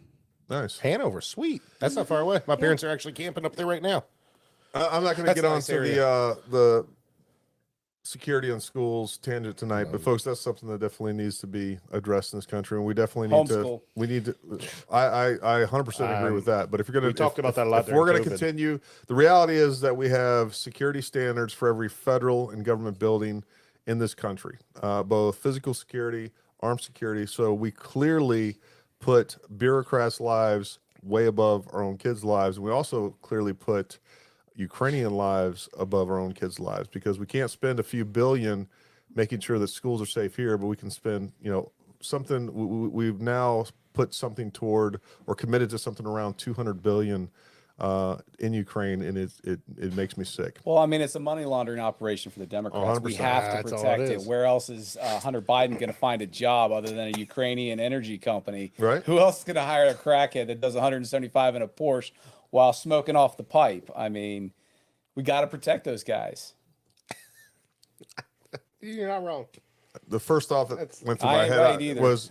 Nice. Hanover, sweet. That's not far away. My parents are actually camping up there right now. I'm not going to That's get a on nice to area. the security on schools tangent tonight, but folks, that's something that definitely needs to be addressed in this country, and we definitely need Homeschool. to. We need to. I 100% agree with that. But if you're going to, we talked about that a lot If we're during going to COVID. continue, the reality is that we have security standards for every federal and government building in this country, both physical security, armed security. So we clearly put bureaucrats' lives way above our own kids' lives. And we also clearly put Ukrainian lives above our own kids' lives, because we can't spend a few billion making sure that schools are safe here, but we can spend, something. We've now put something toward or committed to something around 200 billion in Ukraine, and it makes me sick. Well, I mean, it's a money laundering operation for the Democrats. We 100%. have to That's all protect it it. is. Where else is Hunter Biden going to find a job other than a Ukrainian energy company? Right. Who else is going to hire a crackhead that does 175 in a Porsche while smoking off the pipe? I mean, we got to protect those guys. You're not wrong. The first thought that went through I my ain't head right either. was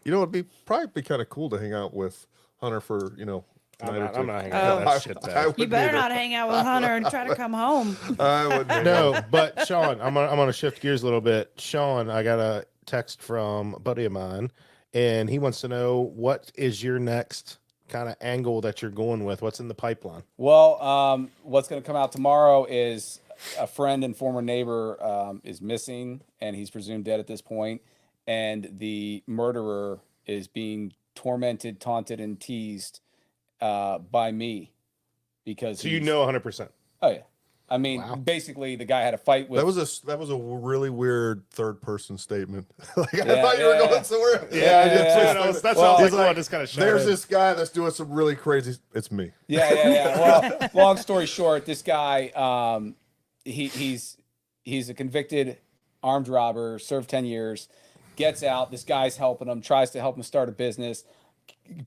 it'd be probably kind of cool to hang out with Hunter for a night or two. I'm not hanging out with that shit. I Though. You wouldn't better either. not hang out with Hunter and try to come home. I wouldn't either. No, but Shaun, I'm gonna shift gears a little bit. Shaun, I got a text from a buddy of mine, and he wants to know what is your next kind of angle that you're going with. What's in the pipeline? Well, what's going to come out tomorrow is a friend and former neighbor is missing, and he's presumed dead at this point. And the murderer is being tormented, taunted, and teased by me because So you he's- know 100%. Oh yeah. I mean, Wow. basically, the guy had a fight with. That was a really weird third person statement. Like, I Yeah, thought you were yeah, going yeah. somewhere. Yeah, That's Well, sounds like he's one like, just kind of There's this guy that's doing some really crazy. It's me. Yeah. Well, long story short, this guy, he's a convicted armed robber, served 10 years, gets out. This guy's helping him, tries to help him start a business,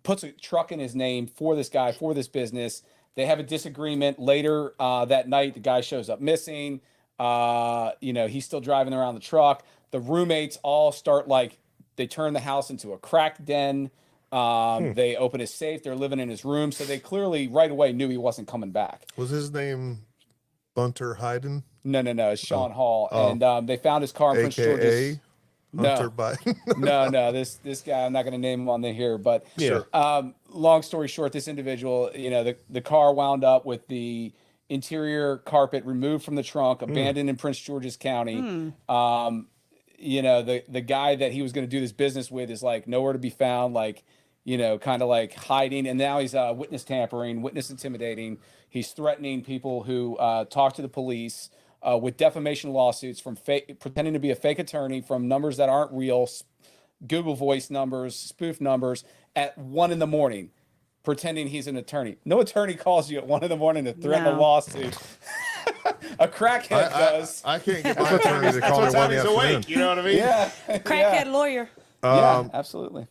puts a truck in his name for this guy, for this business. They have a disagreement later that night. The guy shows up missing. He's still driving around the truck. The roommates all start they turn the house into a crack den. They open his safe. They're living in his room. So they clearly right away knew he wasn't coming back. Was his name Bunter Hayden, No. It's Sean Hall. And they found his car in Prince George's. aka Hunter Biden. No. This guy, I'm not going to name him on the here, but Yeah. long story short, this individual, the car wound up with the interior carpet removed from the trunk, abandoned in Prince George's County. The guy that he was going to do this business with is like nowhere to be found, like, kind of like hiding. And now he's witness tampering, witness intimidating. He's threatening people who talk to the police with defamation lawsuits from pretending to be a fake attorney from numbers that aren't real, Google Voice numbers, spoof numbers at 1 a.m, pretending he's an attorney. No attorney calls you at 1 a.m. to threaten a No. lawsuit. A crackhead does. I can't get my attorney to call me That's one what in time the he's afternoon. awake. You know what I mean? Yeah. Crackhead lawyer. Yeah, absolutely.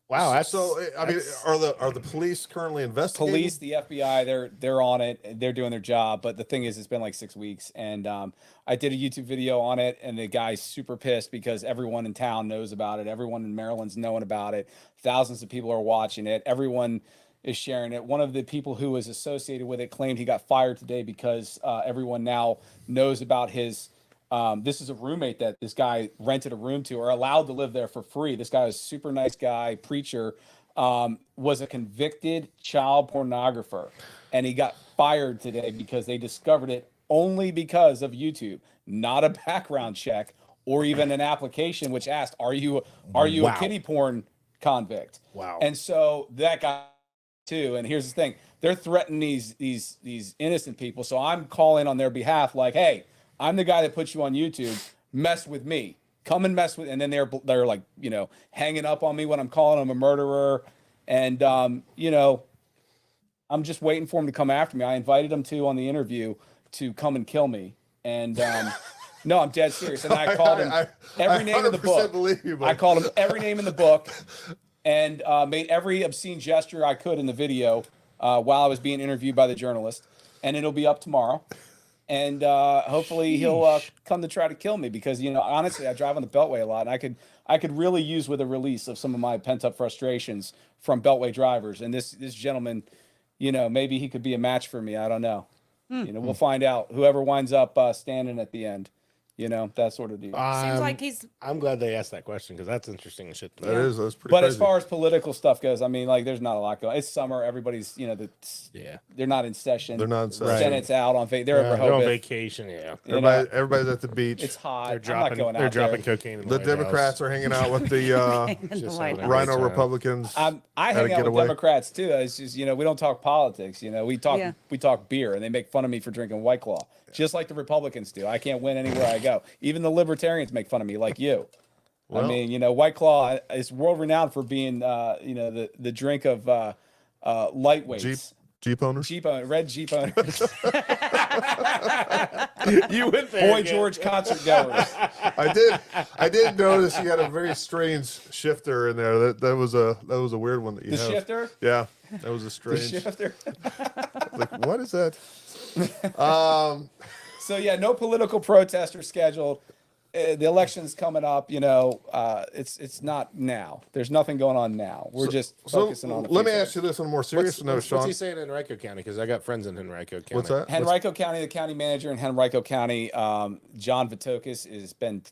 Wow. That's So I mean, are the police currently investigating? Police, the FBI, they're on it. They're doing their job. But the thing is, it's been like 6 weeks, and I did a YouTube video on it, and the guy's super pissed because everyone in town knows about it. Everyone in Maryland's knowing about it. Thousands of people are watching it. Everyone is sharing it. One of the people who was associated with it claimed he got fired today because everyone now knows about his. This is a roommate that this guy rented a room to or allowed to live there for free. This guy was a super nice guy, preacher, was a convicted child pornographer. And he got fired today because they discovered it only because of YouTube, not a background check or even an application which asked, are you a kiddie porn convict? Wow. And so that guy too. And here's the thing, they're threatening these innocent people. So I'm calling on their behalf like, hey, I'm the guy that put you on YouTube. Mess with me. Come and mess with. And then they're like, hanging up on me when I'm calling them a murderer. And I'm just waiting for him to come after me. I invited him to on the interview to come and kill me. And no, I'm dead serious. And I called him every name in the 100% book. believe you, I called him every name in the book, and made every obscene gesture I could in the video while I was being interviewed by the journalist. And it'll be up tomorrow. And hopefully he'll come to try to kill me because, honestly, I drive on the Beltway a lot. And I could really use with a release of some of my pent up frustrations from Beltway drivers. And this gentleman, maybe he could be a match for me. I don't know. We'll find out. Whoever winds up standing at the end, that sort of deal. Seems like he's. I'm glad they asked that question because that's interesting as shit. To me. That's pretty But crazy. as far as political stuff goes, I mean, like, there's not a lot going. It's summer. Everybody's, they're not in session. They're not in session. Senate's out on they're Yeah, over they're on Rehoboth. vacation. Yeah. Everybody's at the beach. It's hot. They're I'm dropping. not going They're out dropping there. cocaine. In The White Democrats House. are hanging out with the Just White having a House. Rhino great time. Republicans. I Had hang to out get with away. Democrats too. It's just we don't talk politics. We talk Yeah. we talk beer, and they make fun of me for drinking White Claw, just like the Republicans do. I can't win anywhere I go. Even the Libertarians make fun of me, like you. Well. I mean, White Claw is world renowned for being the drink of lightweights. Jeep owners. Red Jeep owners, You went there. Boy again. George concert goers. I did notice you had a very strange shifter in there. That was a weird one that you The have. shifter, Yeah, that was a the strange. shifter. Like, what is that? So yeah, no political protest are scheduled. The election's coming up. It's not now. There's nothing going on now. We're just So focusing on. The let me future. ask you this on a more serious note, What's Sean. he saying in Henrico County? Because I got friends in Henrico County. What's that? Henrico County, the county manager in Henrico County, John Vitokis, has been.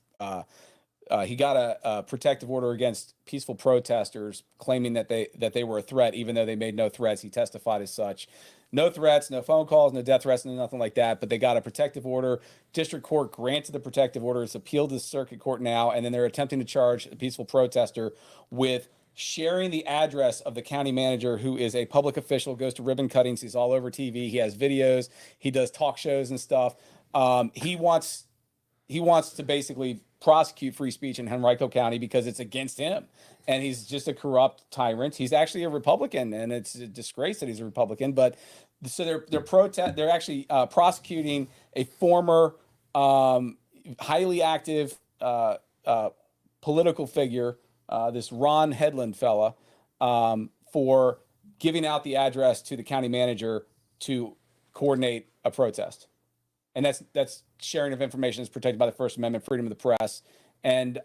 He got a protective order against peaceful protesters, claiming that they were a threat, even though they made no threats. He testified as such. No threats, no phone calls, no death threats, no nothing like that. But they got a protective order. District court granted the protective order. It's appealed to the circuit court now, and then they're attempting to charge a peaceful protester with sharing the address of the county manager, who is a public official, goes to ribbon cuttings. He's all over TV. He has videos. He does talk shows and stuff. He wants to basically prosecute free speech in Henrico County because it's against him. And he's just a corrupt tyrant. He's actually a Republican, and it's a disgrace that he's a Republican. But so they're actually prosecuting a former highly active political figure, this Ron Headland fella, for giving out the address to the county manager to coordinate a protest. And that's sharing of information is protected by the First Amendment, freedom of the press, and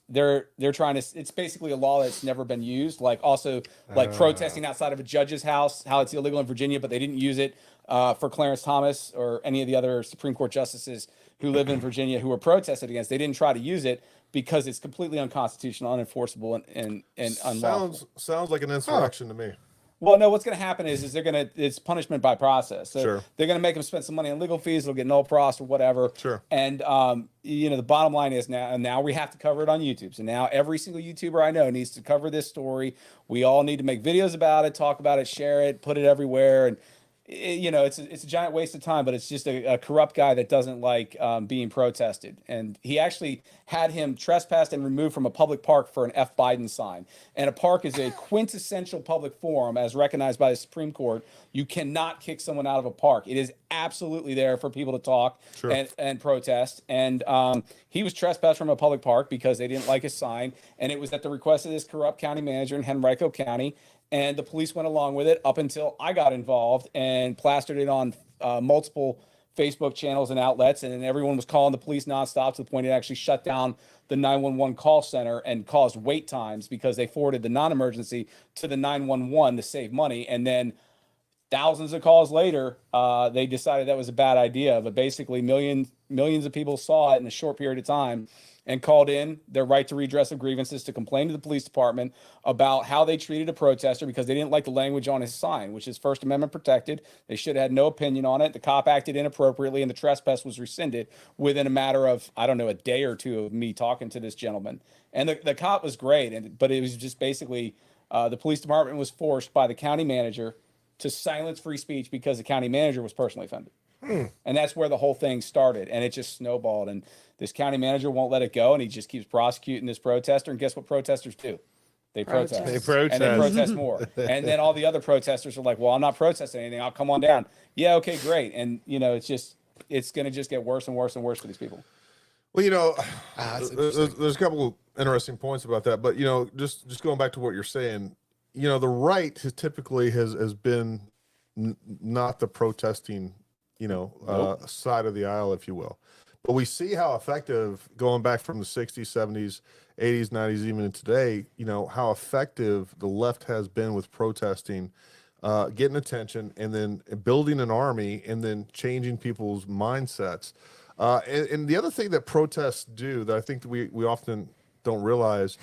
they're trying to. It's basically a law that's never been used. Like also like protesting outside of a judge's house, how it's illegal in Virginia, but they didn't use it for Clarence Thomas or any of the other Supreme Court justices who live in Virginia who were protested against. They didn't try to use it because it's completely unconstitutional, unenforceable, and unlawful. Sounds like an insurrection to me. Well, no, what's going to happen is it's punishment by process. So Sure. they're going to make them spend some money on legal fees. They'll get null pros or whatever. Sure. And, the bottom line is now we have to cover it on YouTube. So now every single YouTuber I know needs to cover this story. We all need to make videos about it, talk about it, share it, put it everywhere. And, it's a giant waste of time, but it's just a corrupt guy that doesn't like being protested. And he actually had him trespassed and removed from a public park for an F. Biden sign. And a park is a quintessential public forum as recognized by the Supreme Court. You cannot kick someone out of a park. It is absolutely there for people to talk and protest. And he was trespassed from a public park because they didn't like his sign. And it was at the request of this corrupt county manager in Henrico County. And the police went along with it up until I got involved and plastered it on multiple Facebook channels and outlets. And then everyone was calling the police nonstop to the point it actually shut down the 911 call center and caused wait times because they forwarded the non-emergency to the 911 to save money. And then thousands of calls later, they decided that was a bad idea. But basically millions of people saw it in a short period of time and called in their right to redress of grievances to complain to the police department about how they treated a protester because they didn't like the language on his sign, which is First Amendment protected. They should have had no opinion on it. The cop acted inappropriately and the trespass was rescinded within a matter of, I don't know, a day or two of me talking to this gentleman. And the cop was great, but it was just basically the police department was forced by the county manager to silence free speech because the county manager was personally offended. And that's where the whole thing started. And it just snowballed. And this county manager won't let it go. And he just keeps prosecuting this protester. And guess what protesters do? They protest. They protest. And they protest more. And then all the other protesters are like, well, I'm not protesting anything. I'll come on down. Yeah, okay, great. And, it's going to just get worse and worse and worse for these people. Well, there's a couple of interesting points about that. But, just going back to what you're saying, the right typically has been not the protesting side of the aisle, if you will. But we see how effective, going back from the 60s, 70s, 80s, 90s, even today, how effective the left has been with protesting, getting attention, and then building an army, and then changing people's mindsets. And the other thing that protests do that I think that we often don't realize,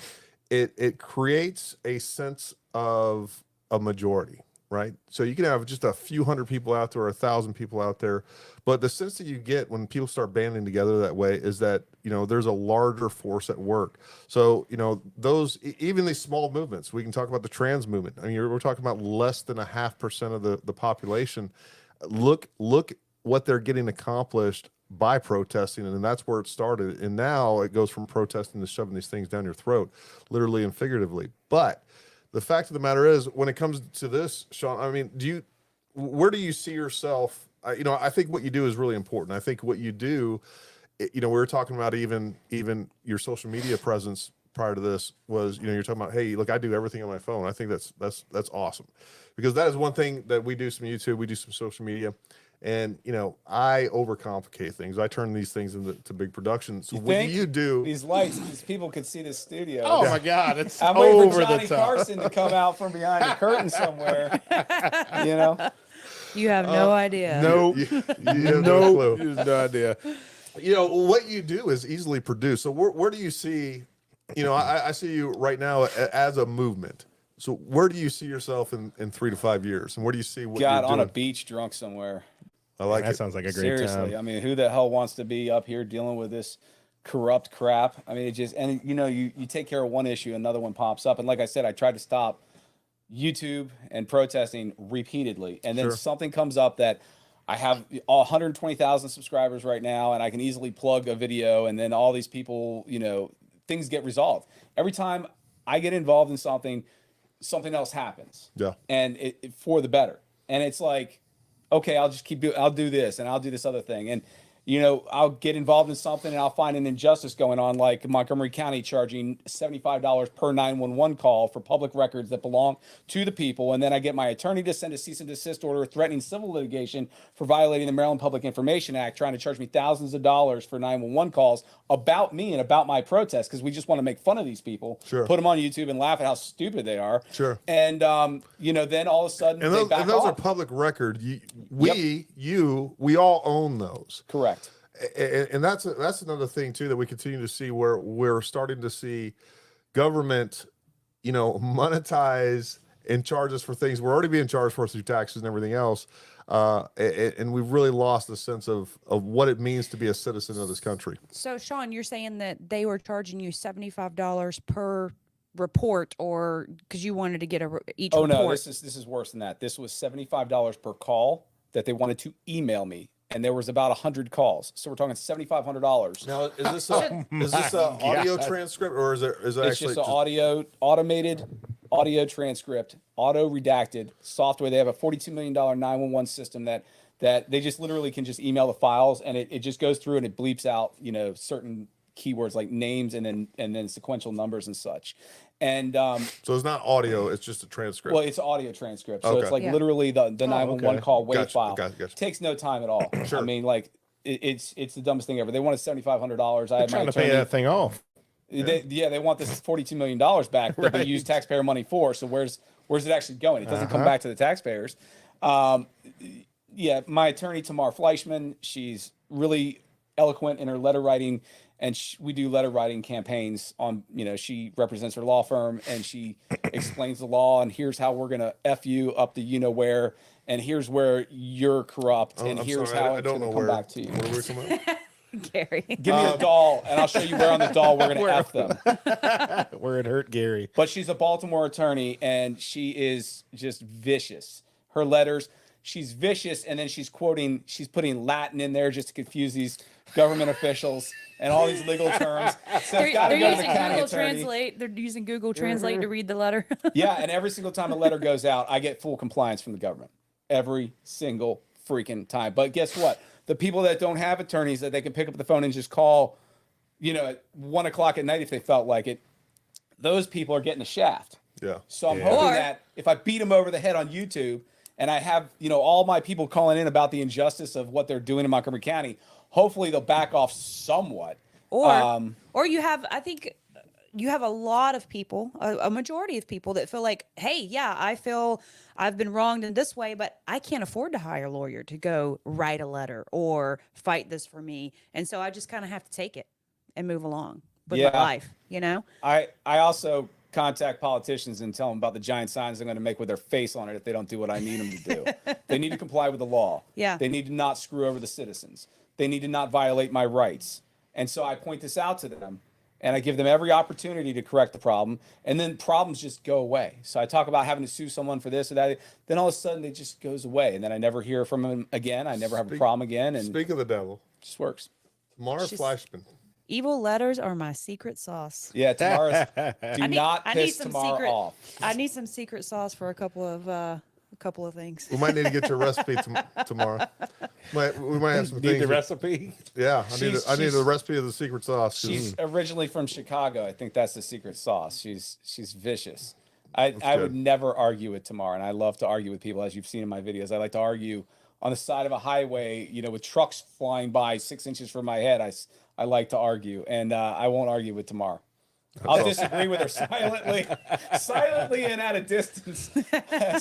it creates a sense of a majority. Right. So you can have just a few hundred people out there or 1,000 people out there. But the sense that you get when people start banding together that way is that, there's a larger force at work. So, those, even these small movements, we can talk about the trans movement. I mean, we're talking about less than 0.5% of the population. Look what they're getting accomplished by protesting. And that's where it started. And now it goes from protesting to shoving these things down your throat, literally and figuratively. But the fact of the matter is, when it comes to this, Shaun, I mean, where do you see yourself? I think what you do is really important. I think what you do, we were talking about even your social media presence prior to this was, you're talking about, hey, look, I do everything on my phone. I think that's awesome, because that is one thing that we do some YouTube, we do some social media. And, I overcomplicate things. I turn these things into big productions. So what you do? These lights, these people could see the studio. Oh, my God. It's I'm waiting over for Johnny the top. Carson to come out from behind the curtain somewhere. You have no idea. Nope. You have no clue. You have no idea. What you do is easily produced. So where do you see, I see you right now as a movement. So where do you see yourself in 3 to 5 years? And where do you see what you're on doing? a beach drunk somewhere. I like That it. sounds like a great Seriously, time. I mean, who the hell wants to be up here dealing with this corrupt crap? I mean, you take care of one issue, another one pops up. And like I said, I tried to stop YouTube and protesting repeatedly. And then something comes up that I have 120,000 subscribers right now, and I can easily plug a video, and then all these people, things get resolved. Every time I get involved in something else happens. Yeah. And it for the better. And it's like, okay, I'll do this and I'll do this other thing. And I'll get involved in something and I'll find an injustice going on, like Montgomery County charging $75 per 911 call for public records that belong to the people. And then I get my attorney to send a cease and desist order threatening civil litigation for violating the Maryland Public Information Act, trying to charge me thousands of dollars for 911 calls about me and about my protest, because we just want to make fun of these people, Sure. put them on YouTube and laugh at how stupid they are. Sure. And, then all of a sudden, And they those, back and those are off. public record. We all own those. Correct. And that's another thing too that we continue to see, where we're starting to see government, monetize and charge us for things we're already being charged for through taxes and everything else. And we've really lost the sense of what it means to be a citizen of this country. So, Shaun, you're saying that they were charging you $75 per report, or because you wanted to get each Oh report? no, this is worse than that. This was $75 per call that they wanted to email me, and there was about 100 calls. So we're talking $7,500. Now, is this a audio transcript, or is it It's actually just an automated audio transcript, auto redacted software. They have a $42 million 911 system that they just literally can just email the files, and it just goes through and it bleeps out, certain keywords like names and then sequential numbers and such. And so it's not audio, it's just a transcript? well, it's audio transcript, so Okay. it's like Yeah. literally the 911 call wave Gotcha, file. gotcha. It takes no time at all. Sure. I mean, like it's the dumbest thing ever. They wanted $7,500. I had my Trying to pay attorney. that thing off. They want this $42 million back that they use taxpayer money for. So where's it actually going? It doesn't come back to the taxpayers. My attorney, Tamar Fleischman, she's really eloquent in her letter writing, and we do letter writing campaigns on, she represents her law firm, and she explains the law, and here's how we're going to F you up the where, and here's where you're corrupt, and I'm here's sorry, how I it's don't going know to come where. back to you. Where were we coming up? Gary. Give me a doll, and I'll show you where on the doll we're going to F them. Where it hurt Gary. But she's a Baltimore attorney, and she is just vicious. Her letters, she's vicious, and then she's putting Latin in there just to confuse these government officials and all these legal terms. So it's got to They're go to the using county Google attorney. Translate. They're using Google Translate to read the letter. Yeah, and every single time a letter goes out, I get full compliance from the government. Every single freaking time. But guess what? The people that don't have attorneys that they can pick up the phone and just call, at 1 o'clock at night if they felt like it, those people are getting a shaft. Yeah. So I'm Yeah. hoping Or- that if I beat them over the head on YouTube and I have, all my people calling in about the injustice of what they're doing in Montgomery County, hopefully they'll back off somewhat. Or you have, I think you have a lot of people, a majority of people that feel like, hey, yeah, I feel I've been wronged in this way, but I can't afford to hire a lawyer to go write a letter or fight this for me. And so I just kind of have to take it and move along with my life, I also contact politicians and tell them about the giant signs they're going to make with their face on it if they don't do what I need them to do. They need to comply with the law. Yeah. They need to not screw over the citizens. They need to not violate my rights. And so I point this out to them, and I give them every opportunity to correct the problem, and then problems just go away. So I talk about having to sue someone for this or that, then all of a sudden it just goes away, and then I never hear from them again. I never have a problem again, and Speak of the devil, it just works. Tamar Fleischman. Evil letters are my secret sauce. Yeah, Tamara's, do not I need piss some Tamara secret. off. I need some secret sauce for a couple of things. We might need to get your recipe tomorrow. We might have some Need things. the recipe? Yeah, I need She's- the recipe of the secret sauce. 'Cause She's originally from Chicago. I think that's the secret sauce. She's vicious. I would good. never argue with Tamar, and I love to argue with people, as you've seen in my videos. I like to argue on the side of a highway, with trucks flying by 6 inches from my head. I like to argue, and I won't argue with Tamar. I'll disagree with her silently and at a distance,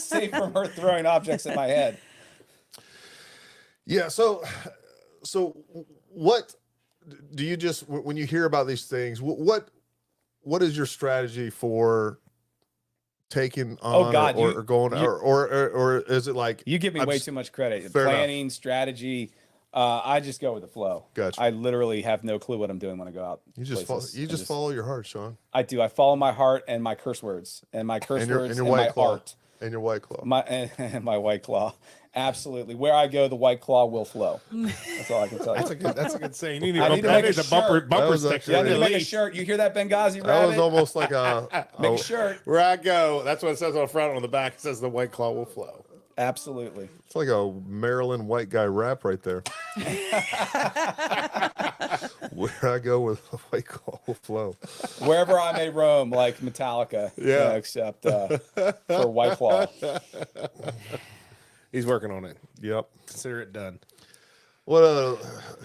safe from her throwing objects at my head. Yeah. So what do you just, when you hear about these things, what is your strategy for taking on God, or going, or is it like, You give me I'm way s- too much credit. Fair enough. Planning, strategy. I just go with the flow. Gotcha. I literally have no clue what I'm doing when I go out. you just places. follow your heart, Shaun, I do. I follow my heart and my curse words and my curse and your words and white my claw art. and your white claw. My and my white claw. Absolutely. Where I go, the white claw will flow. That's all I can tell you. That's a good saying. You need, I need to make a the bumper shirt. That bumper was sticker. actually- Yeah, I Yeah, need to make a Release. shirt. You hear that, Benghazi That rabbit? was almost like a Make a shirt. Where I go, that's what it says on the front. On the back, it says the white claw will flow. Absolutely. It's like a Maryland white guy rap right there. Where I go with a white claw will flow. Wherever I may roam, like Metallica. Yeah. Except for White Claw. He's working on it. Yep. Consider it done. What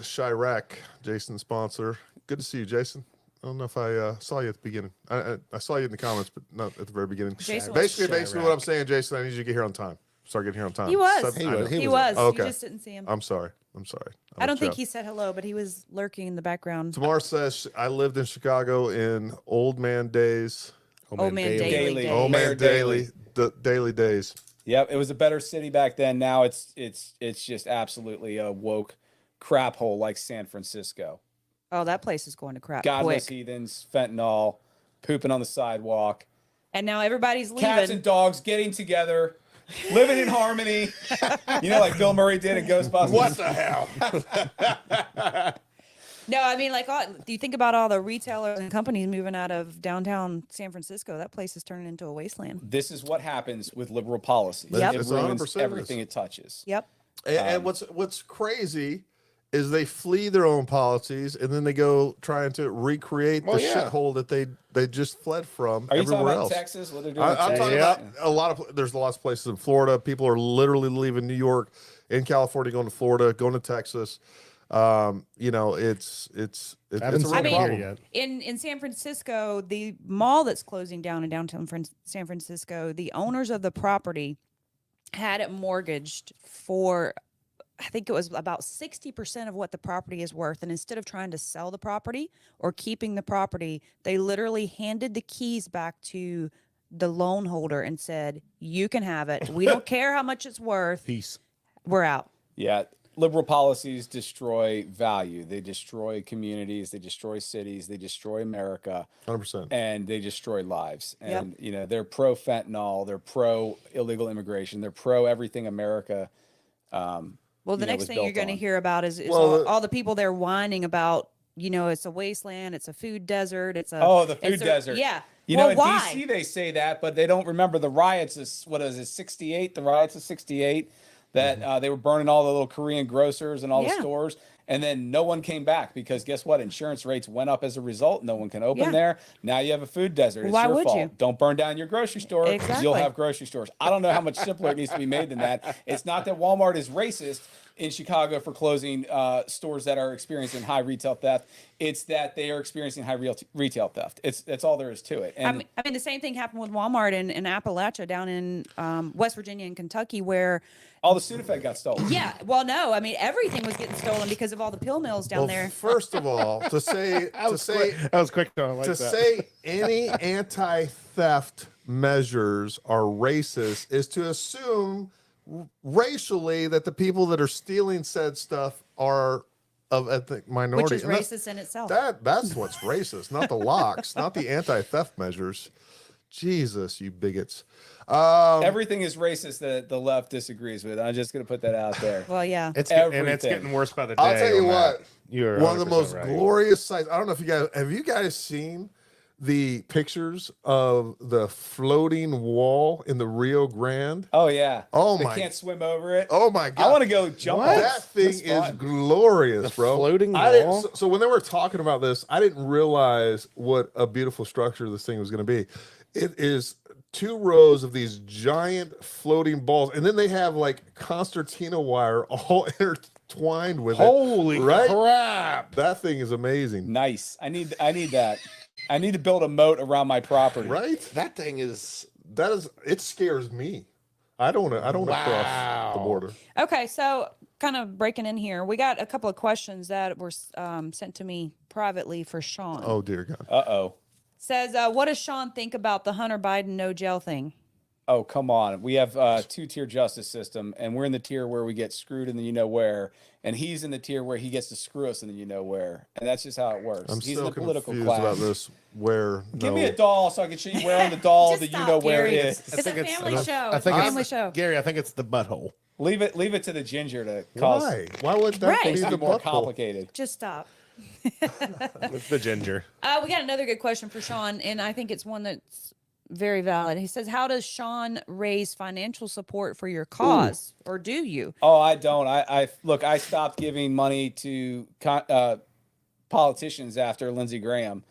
Chirac, Jason sponsor. Good to see you, Jason. I don't know if I saw you at the beginning. I saw you in the comments, but not at the very beginning. Jason was- Basically what I'm saying, Jason, I need you to get here on time. Start getting here on time. He was. Sub- He I know. was. He was. Okay. You just didn't see him. I'm sorry. I don't think was he said hello, but he was lurking in the background. Tamar says, I lived in Chicago in old man days. Old man Daily. Daily. Day. Old Mayor man daily. The daily days. Yep, it was a better city back then. Now it's just absolutely a woke crap hole like San Francisco. Oh, that place is going to crap Godless quick. heathens, fentanyl, pooping on the sidewalk, And now everybody's leaving. cats and dogs getting together, living in harmony. You know, like Bill Murray did in Ghostbusters. What the hell? No, I mean, like, do you think about all the retailers and companies moving out of downtown San Francisco? That place is turning into a wasteland. This is what happens with liberal policies. Yep. It It's ruins 100% everything it touches. Yep. And what's crazy is they flee their own policies and then they go trying to recreate the shithole that they just fled from Are you everywhere talking about else. Texas? What they're doing? I'm in talking Texas? about there's lots of places in Florida. People are literally leaving New York, in California, going to Florida, going to Texas. You know, it's I a haven't real seen it problem. here yet. In San Francisco, the mall that's closing down in downtown San Francisco, the owners of the property had it mortgaged for, I think it was about 60% of what the property is worth. And instead of trying to sell the property or keeping the property, they literally handed the keys back to the loan holder and said, you can have it. We don't care how much it's worth. Peace. We're out. Yeah. Liberal policies destroy value. They destroy communities. They destroy cities. They destroy America. 100%. And they destroy lives. Yep. And, you know, they're pro fentanyl. They're pro illegal immigration. They're pro everything America. Well, the you know, next was thing you're built going to on. hear about is Well, all the people there whining about, you know, it's a wasteland, it's a food desert, it's a Oh, the food it's a- desert. Yeah. You well, know, in why? DC they say that, but they don't remember the riots. What is it, 68? The riots of 68 that they were burning all the little Korean grocers and all the Yeah. stores. And then no one came back because guess what? Insurance rates went up as a result. No one can open Yeah. there. Now you have a food desert. It's Why your would fault. you? Don't burn down your grocery store. 'Cause You'll Exactly. have grocery stores. I don't know how much simpler it needs to be made than that. It's not that Walmart is racist in Chicago for closing stores that are experiencing high retail theft. It's that they are experiencing high retail theft. That's all there is to it. And I mean, the same thing happened with Walmart in Appalachia down in West Virginia and Kentucky, where, all the Sudafed got stolen. yeah, well, no, I mean, everything was getting stolen because of all the pill mills down Well, there. first of all, to say That was quick. I like to that. say any anti-theft measures are racist is to assume racially that the people that are stealing said stuff are of ethnic minority. Which is And that's- racist in itself. That's what's racist, not the locks, not the anti-theft measures. Jesus, you bigots. Everything is racist that the left disagrees with. I'm just going to put that out there. Well, yeah. It's everything. getting worse by the day. I'll tell you on that. what, You're one of the 100% most right. glorious sights. I don't know if you guys seen the pictures of the floating wall in the Rio Grande? Oh yeah. Oh, they my- can't swim over it. Oh my god. I want to go jump on it. That thing That's is fun. glorious, bro. floating I didn't, wall? so when they were talking about this, I didn't realize what a beautiful structure this thing was going to be. It is 2 rows of these giant floating balls, and then they have like concertina wire all intertwined with Holy it. Right? crap! That thing is amazing. Nice. I need that. I need to build a moat around my property. Right? That thing is It scares me. I don't want to cross the Wow. border. Okay, so kind of breaking in here, we got a couple of questions that were sent to me privately for Shaun. Oh dear God. Uh-oh. Says, what does Shaun think about the Hunter Biden no jail thing? Oh, come on. We have a 2-tier justice system, and we're in the tier where we get screwed in the you-know-where, and he's in the tier where he gets to screw us in the you-know-where. And that's just how it works. I'm he's still in the political confused class. about this. Where Give no. me a doll so I can show you where on the doll Just the stop, you-know-where Gary. is. It's a family show. I It's a think family it's show. Gary. I think it's the butthole. Leave it to the ginger to cause Why would that Right. be things to the be more butthole? complicated. Just stop. It's the ginger. We got another good question for Shaun, and I think it's one that's very valid. He says, "How does Shaun raise financial support for your cause, or do you?" Oh, I don't. I look. I stopped giving money to politicians after Lindsey Graham.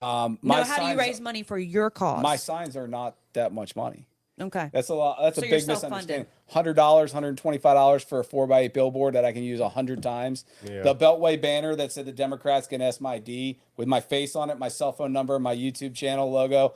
No, how do you raise money for your cause? My signs are not that much money. Okay. That's a lot. That's So a you're big self-funded. misunderstanding. $100, $125 for a 4x8 billboard that I can use 100 times. Yeah. The Beltway banner that said the Democrats can S my D with my face on it, my cell phone number, my YouTube channel logo,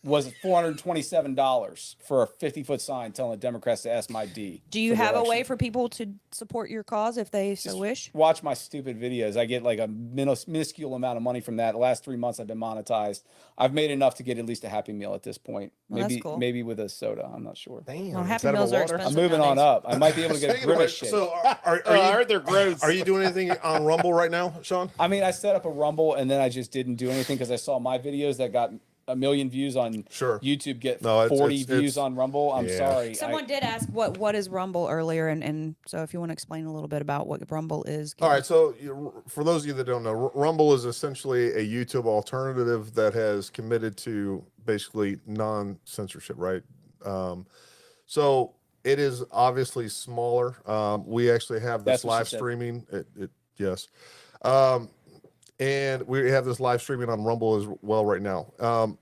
was $427 for a 50-foot sign telling the Democrats to S my D. Do you for the have a way election. for people to support your cause if they so wish? Watch my stupid videos. I get like a minuscule amount of money from that. The last 3 months I've been monetized. I've made enough to get at least a Happy Meal at this point. Well, that's Maybe cool. maybe with a soda. I'm not sure. Damn. Well, Happy instead of a Meals are water? I'm expensive moving on nowadays. up. I might be able to get a Speaking of British which, shake. so are I you heard they're gross. are you doing anything on Rumble right now, Shaun? I mean, I set up a Rumble and then I just didn't do anything because I saw my videos that got 1 million views on Sure. YouTube get No, it's- 40 it's- views on Rumble. I'm Yeah. sorry. Someone did ask what is Rumble earlier, and so if you want to explain a little bit about what Rumble is. All right, so for those of you that don't know, Rumble is essentially a YouTube alternative that has committed to basically non-censorship, right? So it is obviously smaller. We actually have this That's what she live said. streaming. Yes, and we have this live streaming on Rumble as well right now.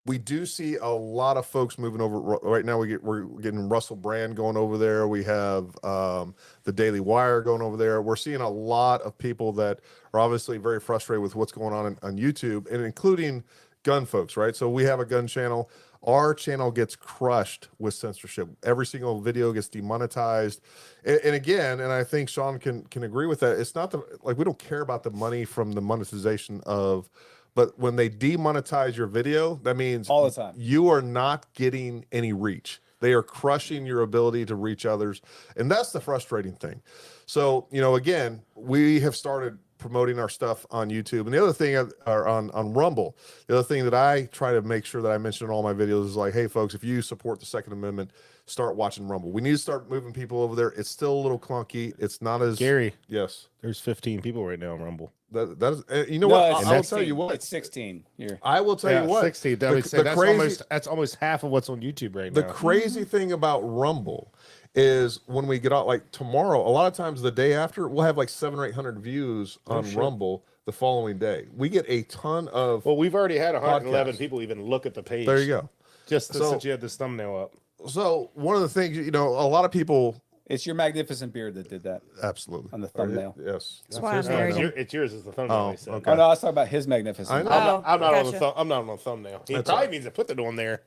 We do see a lot of folks moving over right now. We're getting Russell Brand going over there. We have the Daily Wire going over there. We're seeing a lot of people that are obviously very frustrated with what's going on YouTube, and including gun folks, right? So we have a gun channel. Our channel gets crushed with censorship. Every single video gets demonetized. And again, and I think Shaun can agree with that. It's not we don't care about the money from the monetization of. But when they demonetize your video, that means All the time. you are not getting any reach. They are crushing your ability to reach others. And that's the frustrating thing. So, again, we have started promoting our stuff on YouTube. And the other thing are on Rumble. The other thing that I try to make sure that I mention in all my videos is like, hey, folks, if you support the Second Amendment, start watching Rumble. We need to start moving people over there. It's still a little clunky. It's not as Gary, Yes. there's 15 people right now on Rumble. That is, you know No, what? it's I will 16. tell you what. It's 16 here. I will tell you what. 60. The- That's, the crazy- that's almost half of what's on YouTube right The now. crazy thing about Rumble is when we get out, like tomorrow, a lot of times the day after, we'll have like 700 or 800 views on shit. Rumble the following day. We get a ton of. Well, we've already had 111 Podcasts. people even look at the page. There you go. Just So- since you had this thumbnail up. So one of the things, a lot of people. It's your magnificent beard that did that. Absolutely. On the thumbnail. Yes. That's why I Seriously, married I know. him. It's yours as the thumbnail. Oh, he said. okay. Oh, no, I was talking about his magnificent I know. beard. I'm not on the gotcha. I'm not on the thumbnail. He That's probably all. means to put it on there.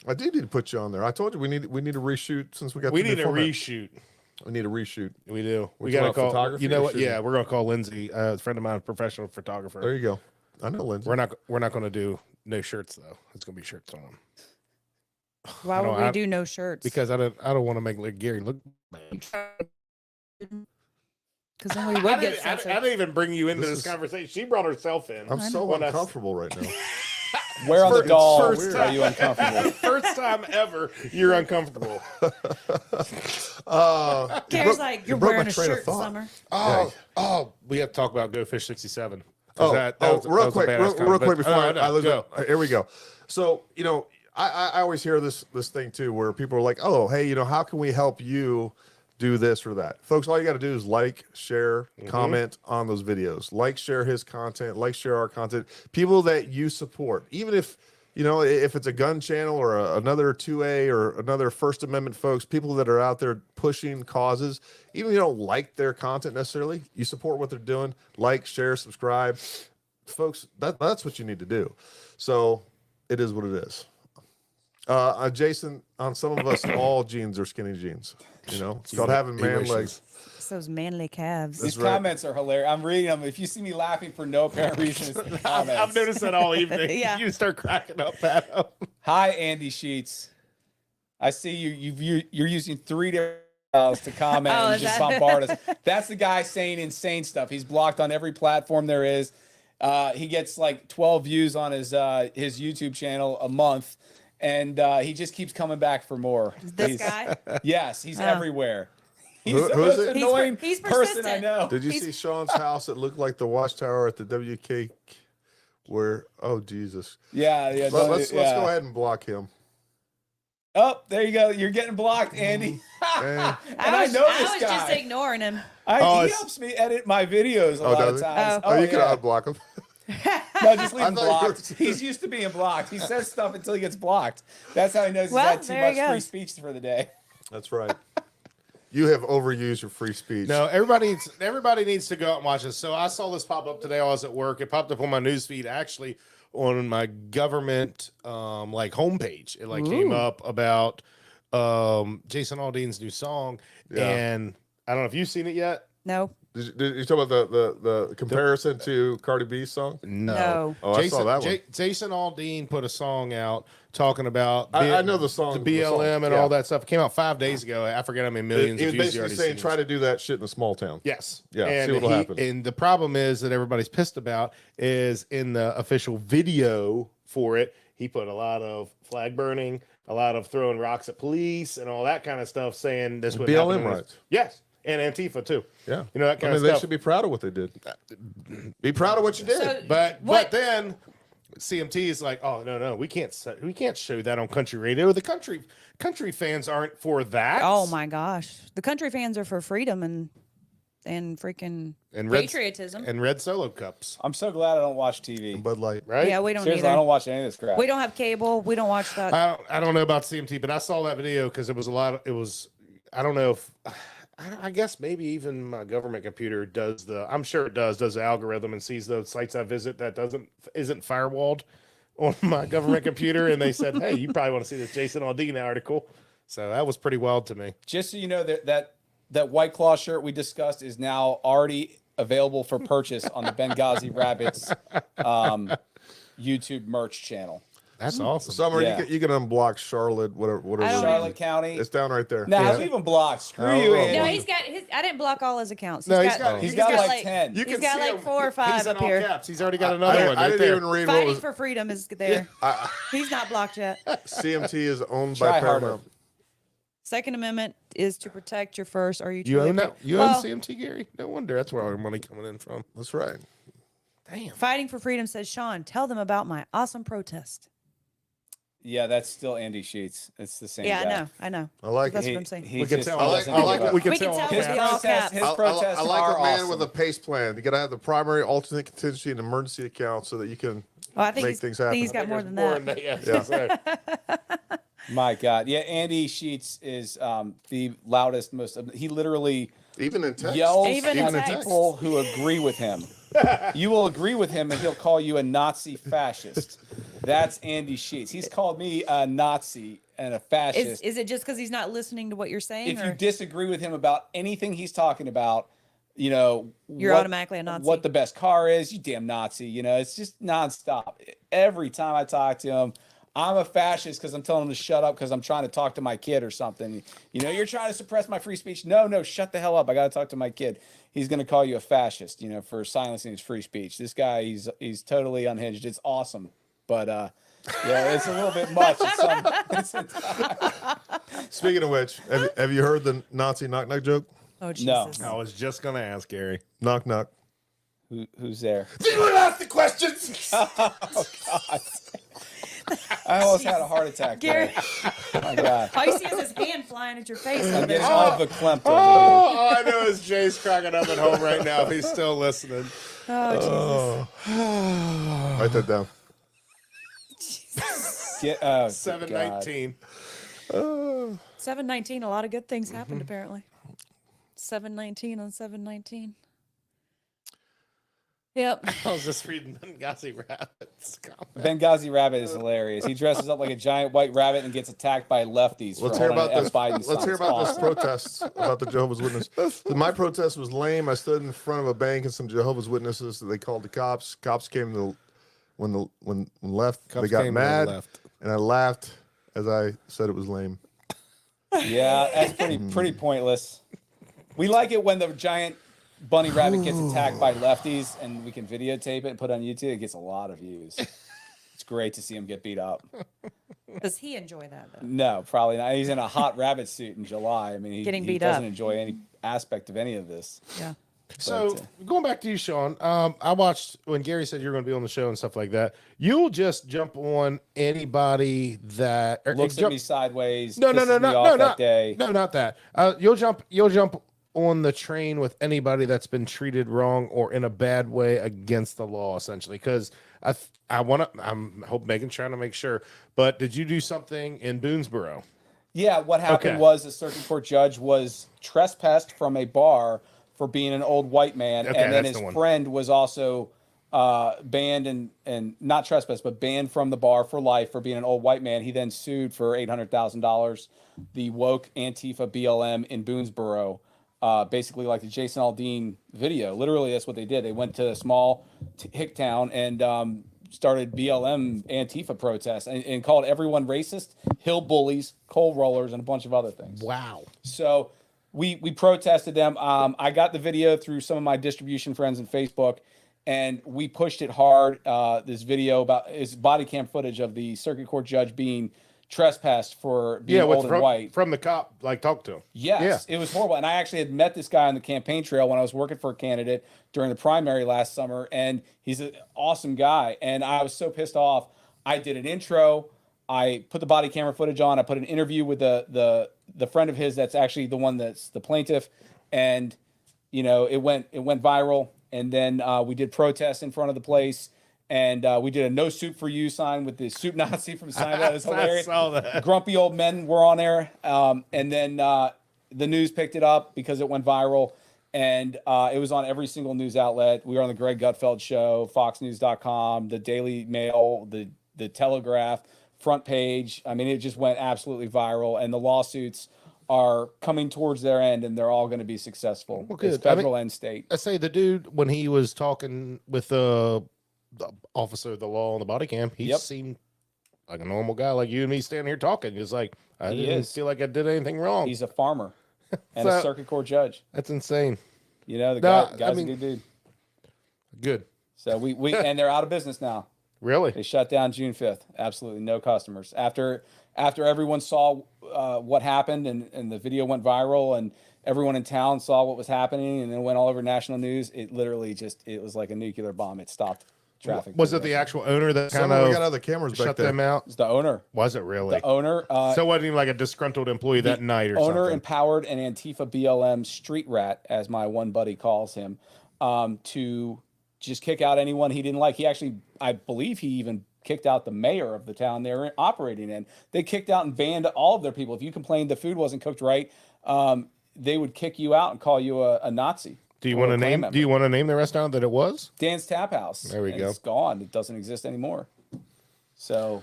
I do need to put you on there. I told you we need to reshoot since we got. We the need new a format. reshoot. We need a reshoot. We do. We're We talking gotta about call. photography You know or what? shooting? Yeah, we're gonna call Lindsay, a friend of mine, a professional photographer. There you go. I know, Lindsay. We're not gonna do no shirts though. It's gonna be shirts on. Why I know, would we I- do no shirts? Because I don't want to make like Gary look bad. Because then we I would get didn't, I censored. didn't even bring you into This this is- conversation. She brought herself in. I'm so When I- uncomfortable right now. Where on the It's doll first are you uncomfortable? First time ever, you're uncomfortable. Gary's like, you're broke my wearing a train of shirt, thought. Summer. Oh, we have to talk about Go Fish 67. 'Cause Oh, that was real a quick, badass real comment. quick before No, I lose go. it. Here we go. So, I always hear this thing too, where people are like, oh, hey, how can we help you do this or that? Folks, all you got to do is like, share, comment on those videos, like, share his content, like, share our content, people that you support, even if, if it's a gun channel or another 2A or another First Amendment folks, people that are out there pushing causes, even if you don't like their content necessarily, you support what they're doing, like, share, subscribe. Folks, that's what you need to do. So it is what it is. Jason, on some of us, all jeans are skinny jeans. It's called having He man wishes. legs. It's those manly calves. These right. comments are hilarious. I'm reading them. If you see me laughing for no apparent reason, it's the comments. I've noticed that all evening. Yeah. You start cracking up at him. Hi, Andy Sheets. I see you're using 3 different styles to comment Oh, and is just that- bombard us. That's the guy saying insane stuff. He's blocked on every platform there is. He gets like 12 views on his YouTube channel a month, and he just keeps coming back for more. This guy? Yes, he's Oh. everywhere. He's Who- the who is most it? annoying He's person I persistent. know. Did you see Sean's house? It looked like the watchtower at the WK. Where? Oh Jesus. Yeah, yeah. Let's go ahead and block him. Oh, there you go. You're getting blocked, Andy. Okay. And I know this was guy. just ignoring him. He helps me edit my videos a lot of does he? times. Oh, you can yeah. unblock him. No, just leave I him thought you were- blocked. He's used to being blocked. He says stuff until he gets blocked. That's how he knows Well, he's had too there he much free goes. speech for the day. That's right. You have overused your free speech. No, everybody needs to go out and watch this. So I saw this pop up today while I was at work. It popped up on my newsfeed, actually on my government like homepage. It like came up about Jason Aldean's new song, and I don't know if you've seen it yet. No. Did you talk about the comparison to Cardi B's song? No. Oh, I saw that one. Jason Aldean put a song out talking about I know the song. the BLM and yeah. all that stuff. It came out 5 days ago. I forget how many millions He of was views he basically already saying, seen. try to do that shit in a small town. Yes. Yeah, And see what'll happen. And the problem is that everybody's pissed about is in the official video for it, he put a lot of flag burning, a lot of throwing rocks at police and all that kind of stuff, saying this would BLM happen. rights. Yes. And Antifa too. Yeah. You know, that kind I of mean, they stuff. should be proud of what they did. Be proud of what you did. So- But What- then CMT is like, oh no, we can't show that on country radio. The country fans aren't for that. Oh my gosh. The country fans are for freedom and freaking And red- patriotism. And red Solo cups, I'm so glad I don't watch TV. Bud Light. right? Yeah, we don't Seriously, I either. don't watch any of this crap. We don't have cable. We don't watch that. I don't know about CMT, but I saw that video because it was a lot. I don't know if I guess maybe even my government computer does I'm sure it does the algorithm and sees those sites I visit that isn't firewalled on my government computer, and they said, hey, you probably want to see this Jason Aldean article. So that was pretty wild to me. Just so you know, that White Claw shirt we discussed is now already available for purchase on the Benghazi Rabbits YouTube merch channel. That's awesome. Summer, Yeah. you can unblock Charlotte, whatever. I don't Charlotte County. It's down right there. Nah, Yeah. who even blocked? Screw Oh, you, oh, Andy. No, he's got his. I didn't block all his accounts. No, he's got like 10. You He's can got see like him. 4 or 5 He's in up all here. caps. He's already got another one. I Right didn't there. even read what Fighting was. for freedom is there. He's not blocked yet. CMT is owned Try by harder. Paramount. Second Amendment is to protect your first. Are you? You truly own that? okay? You Well, own CMT, Gary? No wonder. That's where our money coming in from. That's right. Damn. Fighting for freedom says Shaun. Tell them about my awesome protest. Yeah, that's still Andy Sheets. It's the same Yeah, guy. I know. I like That's it. what I'm saying. He We can just tell. I like- doesn't I like give it. up. We can We can tell. tell His with the all protests, caps. his I protests like are a man awesome. with a pace plan. You got to have the primary, alternate, contingency, and emergency account so that you can Oh, I think make he's, things I happen. think he's got more than that. Yeah. My God. Yeah, Andy Sheets is the loudest, he literally Even in text. yells Even in at text. people who agree with him. You will agree with him and he'll call you a Nazi fascist. That's Andy Sheets. He's called me a Nazi and a fascist. Is it just because he's not listening to what you're saying? If you Or disagree with him about anything he's talking about, you know, You're automatically a Nazi. What the best car is, you damn Nazi. You know, it's just nonstop. Every time I talk to him, I'm a fascist because I'm telling him to shut up because I'm trying to talk to my kid or something. You know, you're trying to suppress my free speech. No, shut the hell up. I got to talk to my kid. He's going to call you a fascist, you know, for silencing his free speech. This guy, he's totally unhinged. It's awesome. But, yeah, it's a little bit much. Speaking of which, have you heard the Nazi knock knock joke? oh Jesus. I was just gonna ask Gary. Knock knock. Who's there? Did you ask the questions? Oh, God. I almost had a heart attack there. Gary, Oh, my God. all you see is his hand flying at your face. I'm Up getting there. all verklempt over here. All I know is Jay's cracking up at home right now. He's still listening. Oh Jesus. Write that down. Oh, 719. 719. A lot of good things happened apparently. 719 on 719. Yep. I was just reading Benghazi Rabbits. Benghazi Rabbit is hilarious. He dresses up like a giant white rabbit and gets attacked by lefties. Let's for hear holding about an this. F. Biden Let's sign. hear It's about this awesome. protest about the Jehovah's Witnesses. My protest was lame. I stood in front of a bank and some Jehovah's Witnesses. They called the cops. Cops came to when left. They Cops got came when they mad, left. and I laughed as I said it was lame. Yeah, that's pretty pointless. We like it when the giant bunny rabbit gets attacked by lefties and we can videotape it and put it on YouTube. It gets a lot of views. It's great to see him get beat up. Does he enjoy that though? No, probably not. He's in a hot rabbit suit in July. I mean, Getting he beat doesn't up. enjoy any aspect of any of this. Yeah. So going back to you, Shaun, I watched when Gary said you're going to be on the show and stuff like that. You'll just jump on anybody that looks at me sideways. No, pisses me off that day. not that. You'll jump on the train with anybody that's been treated wrong or in a bad way against the law, essentially. Because I'm trying to make sure. But did you do something in Boonesboro? Yeah, what happened was the circuit court judge was trespassed from a bar for being an old white man, and then his friend was also banned and not trespassed, but banned from the bar for life for being an old white man. He then sued for $800,000 the woke Antifa BLM in Boonesboro, basically like the Jason Aldean video. Literally, that's what they did. They went to a small hick town and started BLM Antifa protests and called everyone racist, hill bullies, coal rollers, and a bunch of other things. Wow. So we protested them. I got the video through some of my distribution friends on Facebook, and we pushed it hard. This video is body cam footage of the circuit court judge being trespassed for being old and white. From the cop, talk to him. Yes, it was horrible. And I actually had met this guy on the campaign trail when I was working for a candidate during the primary last summer, and he's an awesome guy. And I was so pissed off. I did an intro. I put the body camera footage on. I put an interview with the friend of his that's actually the one that's the plaintiff, and it went viral. And then we did protests in front of the place, and we did a "No Soup for You" sign with the soup Nazi from Seinfeld. It was hilarious. I saw that. Grumpy old men were on there, and then the news picked it up because it went viral, and it was on every single news outlet. We were on the Greg Gutfeld show, FoxNews.com, the Daily Mail, the Telegraph. Front page. I mean, it just went absolutely viral, and the lawsuits are coming towards their end, and they're all going to be successful. Well, good. It's federal and state. I say the dude, when he was talking with the officer of the law on the body cam, he seemed like a normal guy, like you and me standing here talking. He's like, I didn't feel like I did anything wrong. He's a farmer and a circuit court judge. That's insane. Guy's a good dude. Good. So we and they're out of business now. Really? They shut down June 5th. Absolutely no customers. After everyone saw what happened and the video went viral and everyone in town saw what was happening and then went all over national news, it literally it was like a nuclear bomb. It stopped traffic. Was it the actual owner that kind we of got other cameras back shut there. them out? It's the owner. Was it really? The owner. So it wasn't even like a disgruntled employee that night or something? Owner empowered an Antifa BLM street rat, as my one buddy calls him, to just kick out anyone he didn't like. He actually, I believe he even kicked out the mayor of the town they were operating in. They kicked out and banned all of their people. If you complained the food wasn't cooked right, they would kick you out and call you a Nazi. Do you want to name? Do you want to name the restaurant that it was? Dan's Tap House. There we go. It's gone. It doesn't exist anymore. So,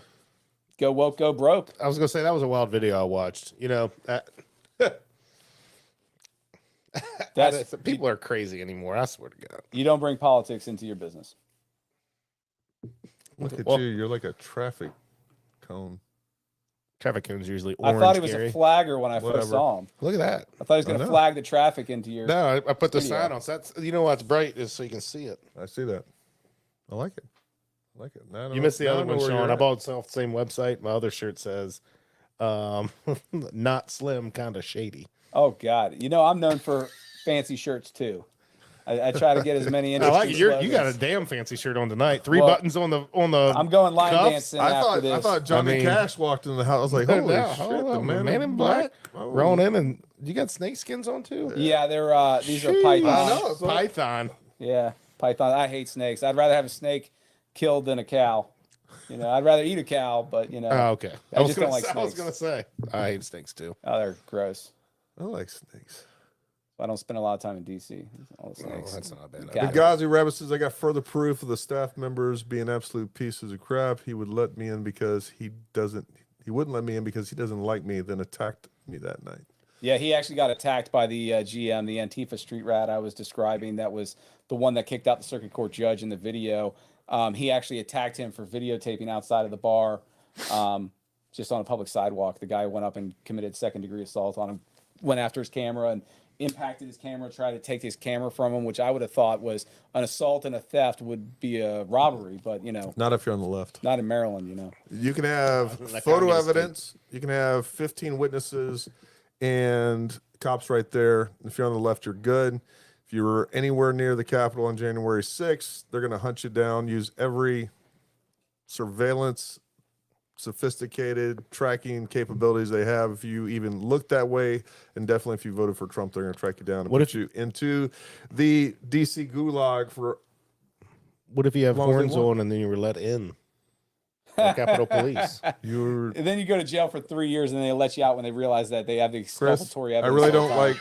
go woke, go broke. I was gonna say that was a wild video I watched. People are crazy anymore. I swear to God. You don't bring politics into your business. Look at you. You're like a traffic cone. Traffic cones usually orange. I thought he was Gary. a flagger when I first saw him. Look at that. I thought he was going to flag the traffic into your. No, I put the video. sign on. So that's what's bright is so you can see it. I see that. I like it. I like it. Now I You know- missed the now other I know one, where Shaun. you're I at. bought it off the same website. My other shirt says, "Not slim, kind of shady." Oh God! I'm known for fancy shirts too. I try to get as many. I like it. industry You got a slogans. damn fancy shirt on tonight. Three Well, buttons on the. I'm going line cuffs? dancing I after this. thought Johnny Cash walked in the house. I was like, holy No, shit, hold the on, man in black. Oh. Ronin, and you got snake skins on too. Yeah, they're these are Jeez. pythons. I know. So- Python. Yeah, python. I hate snakes. I'd rather have a snake killed than a cow. I'd rather eat a cow, but Oh, okay. I just don't like I was snakes. gonna say I hate snakes too. Oh, they're gross. I like snakes. I don't spend a lot of time in DC. All the snakes. that's not bad. Got it. Benghazi Rabbit says, I got further proof of the staff members being absolute pieces of crap. He would let me in because he wouldn't let me in because he doesn't like me, then attacked me that night. Yeah, he actually got attacked by the GM, the Antifa street rat I was describing. That was the one that kicked out the circuit court judge in the video. He actually attacked him for videotaping outside of the bar, just on a public sidewalk. The guy went up and committed second-degree assault on him, went after his camera and impacted his camera, tried to take his camera from him, which I would have thought was an assault and a theft would be a robbery, but Not if you're on the left. not in Maryland, You can have Like photo communist evidence. You can have 15 witnesses and cops right there. If you're on the left, you're good. If you were anywhere near the Capitol on January 6th, they're going to hunt you down, use every surveillance, sophisticated tracking capabilities they have. If you even look that way, and definitely if you voted for Trump, they're going to track you down and put you into the DC gulag for. What if you have long as they horns want. on and then you were let in? By Capitol Police. You're. And then you go to jail for 3 years, and they let you out when they realize that they have the Chris, exculpatory I evidence. really all the don't time like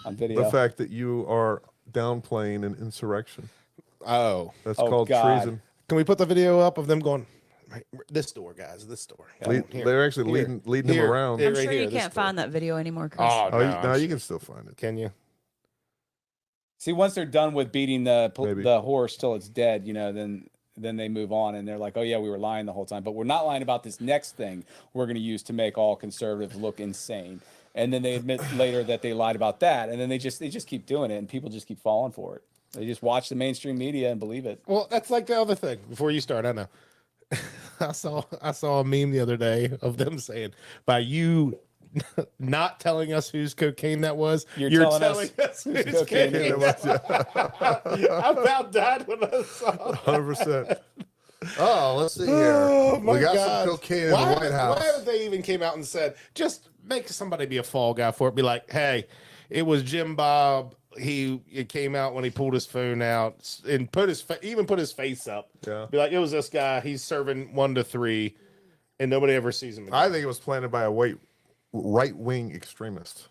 on video. the fact that you are downplaying an insurrection. Oh. That's Oh, called God. treason. Can we put the video up of them going, "Right, this door, guys, this door? Lead- Here, they're actually here, leading him here, around. here, I'm right sure here, you this can't door." find that video anymore, Chris. Oh, Oh, no, you can still find it. Can you? See, once they're done with beating Maybe. the horse till it's dead, then they move on and they're like, oh yeah, we were lying the whole time, but we're not lying about this next thing we're going to use to make all conservatives look insane. And then they admit later that they lied about that, and then they just keep doing it, and people just keep falling for it. They just watch the mainstream media and believe it. Well, that's like the other thing. Before you start, I know. I saw a meme the other day of them saying, by you not telling us whose cocaine that was, You're telling telling us whose cocaine cocaine it that was. I about died when I saw it. 100%. Oh, let's see here. Oh, my We got God. some cocaine in Why the White House. Why they even came out and said, just make somebody be a fall guy for it? Be like, hey, it was Jim Bob. It came out when he pulled his phone out and put his face up. Yeah. Be like, it was this guy. He's serving 1 to 3, and nobody ever sees him again. I think it was planted by a right-wing extremist.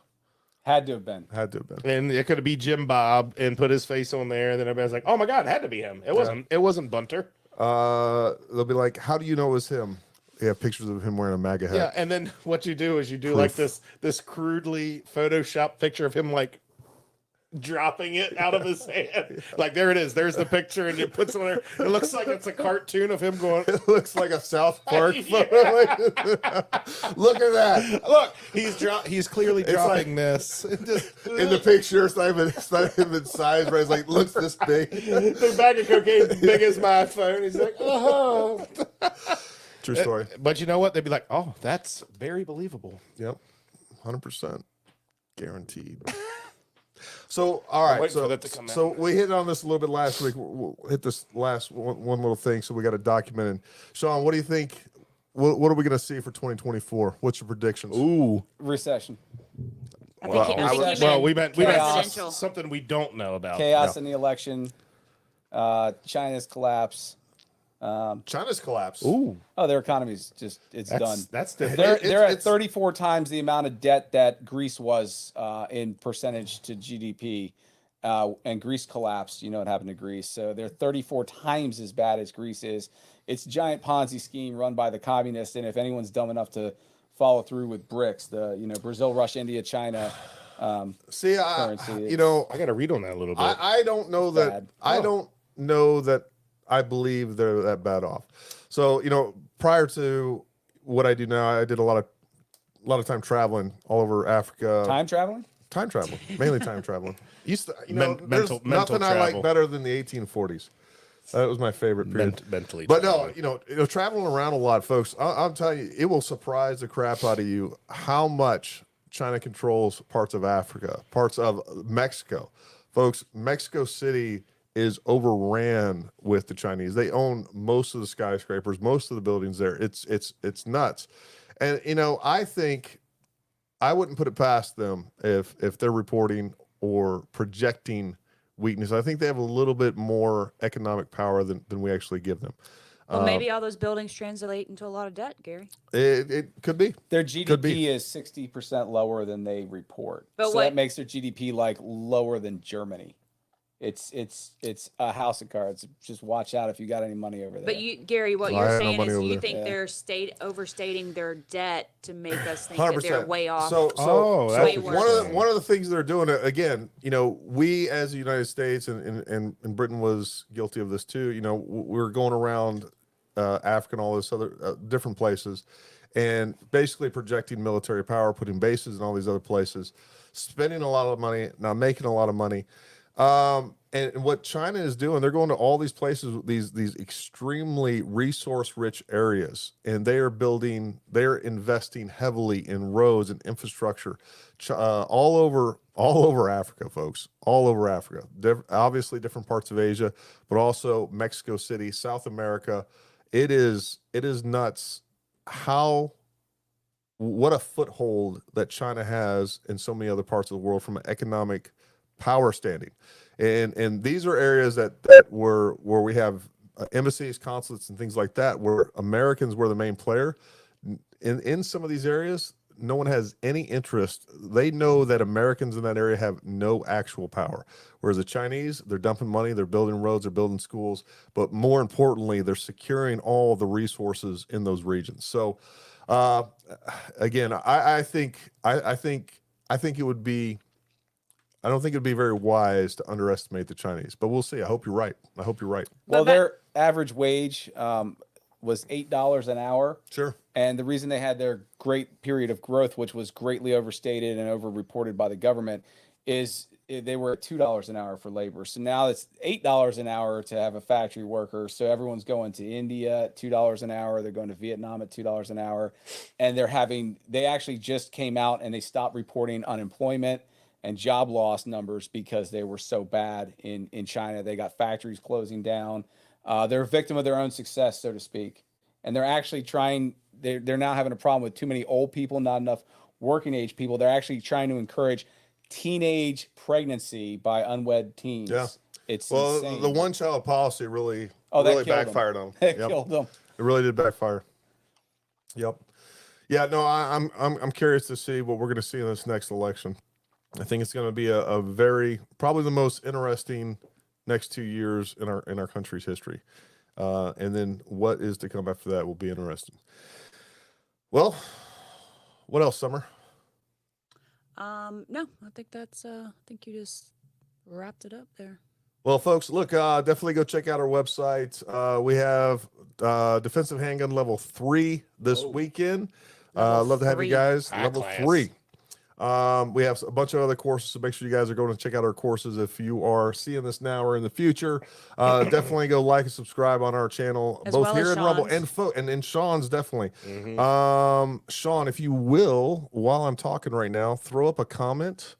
Had to have been. Had to have been. And it could be Jim Bob and put his face on there, and then everybody's like, "Oh my God, it had to be him." It wasn't. It wasn't Bunter. They'll be like, "How do you know it was him?" They have pictures of him wearing a MAGA hat. Yeah, and then what you do is you do like this crudely photoshopped picture of him like dropping it out of his hand. Like, there it is. There's the picture, and you put it on there. It looks like it's a cartoon of him going. It looks like a South Park Yeah. photo. Look at that. Look, he's clearly It's dropping this. It just- In the picture, it's not even size, but it's like, looks this big. the bag of cocaine as big as my phone. He's like, oh. True story. But you know what? They'd be like, oh, that's very believable. Yep. 100%. Guaranteed. So, all right. waiting So, for that to come out. so we hit on this a little bit last week. We'll hit this last one little thing. So we got to document it. Shaun, what do you think? What are we going to see for 2024? What's your predictions? Ooh. Recession. I think he meant Well, we meant presidential. something we don't know about. Chaos in the election. China's collapse. China's collapse. Ooh, Oh, their economy's it's done. That's different. They're at it's- 34 times the amount of debt that Greece was in percentage to GDP, and Greece collapsed. You know what happened to Greece? So they're 34 times as bad as Greece is. It's a giant Ponzi scheme run by the communists, and if anyone's dumb enough to follow through with BRICS, the Brazil, Russia, India, China. See, currency, you it's- know, I got to read on that a little bit. I don't know that. bad. I don't know that. I believe they're that bad off. So, prior to what I do now, I did a lot of time traveling all over Africa. Time traveling? Time traveling, mainly time traveling. Used to, Mental there's nothing I like travel. better than the 1840s. That was my favorite period. Mentally, But traveling. no, traveling around a lot, folks. I'm telling you, it will surprise the crap out of you how much China controls parts of Africa, parts of Mexico, folks. Mexico City is overran with the Chinese. They own most of the skyscrapers, most of the buildings there. It's nuts. And I think I wouldn't put it past them if they're reporting or projecting weakness. I think they have a little bit more economic power than we actually give them. Well, maybe all those buildings translate into a lot of debt, Gary. It could be. Their Could be. GDP is 60% lower than they report. But so what- that makes their GDP like lower than Germany. It's a house of cards. Just watch out if you got any money over there. But Gary, what I you're have no saying money is over you there. think Yeah. they're overstating their debt to make us think that they're way off. So, Oh, that's Way worse. one of the things they're doing again, we as the United States and Britain was guilty of this too. We were going around Africa and all this other different places, and basically projecting military power, putting bases in all these other places, spending a lot of money, not making a lot of money. And what China is doing, they're going to all these places, these extremely resource-rich areas, and they're investing heavily in roads and infrastructure, all over Africa, folks, all over Africa. Obviously, different parts of Asia, but also Mexico City, South America. It is nuts what a foothold that China has in so many other parts of the world from an economic power standing. And these are areas that where we have embassies, consulates, and things like that, where Americans were the main player. In some of these areas, no one has any interest. They know that Americans in that area have no actual power. Whereas the Chinese, they're dumping money, they're building roads, they're building schools, but more importantly, they're securing all the resources in those regions. So, again, I think it would be. I don't think it'd be very wise to underestimate the Chinese, but we'll see. I hope you're right. Well, their average wage was $8 an hour. Sure. And the reason they had their great period of growth, which was greatly overstated and overreported by the government, is they were at $2 an hour for labor. So now it's $8 an hour to have a factory worker. So everyone's going to India at $2 an hour. They're going to Vietnam at $2 an hour. And they actually just came out and they stopped reporting unemployment and job loss numbers because they were so bad in China. They got factories closing down. They're a victim of their own success, so to speak. And they're actually they're now having a problem with too many old people, not enough working age people. They're actually trying to encourage teenage pregnancy by unwed teens. Yeah. It's well, insane. the one child policy really killed backfired on them. It killed them. It really did backfire. Yep. Yeah, no, I'm curious to see what we're going to see in this next election. I think it's going to be a very, probably the most interesting next 2 years in our country's history. And then what is to come after that will be interesting. Well, what else, Summer? No, I think I think you just wrapped it up there. Well, folks, look, definitely go check out our website. We have defensive handgun level 3 this weekend. Love to have you guys. Level 3. We have a bunch of other courses, so make sure you guys are going to check out our courses. If you are seeing this now or in the future, definitely go like and subscribe on our channel, As both well here as in Rumble Shaun's. and Shaun's definitely. Shaun, if you will, while I'm talking right now, throw up a comment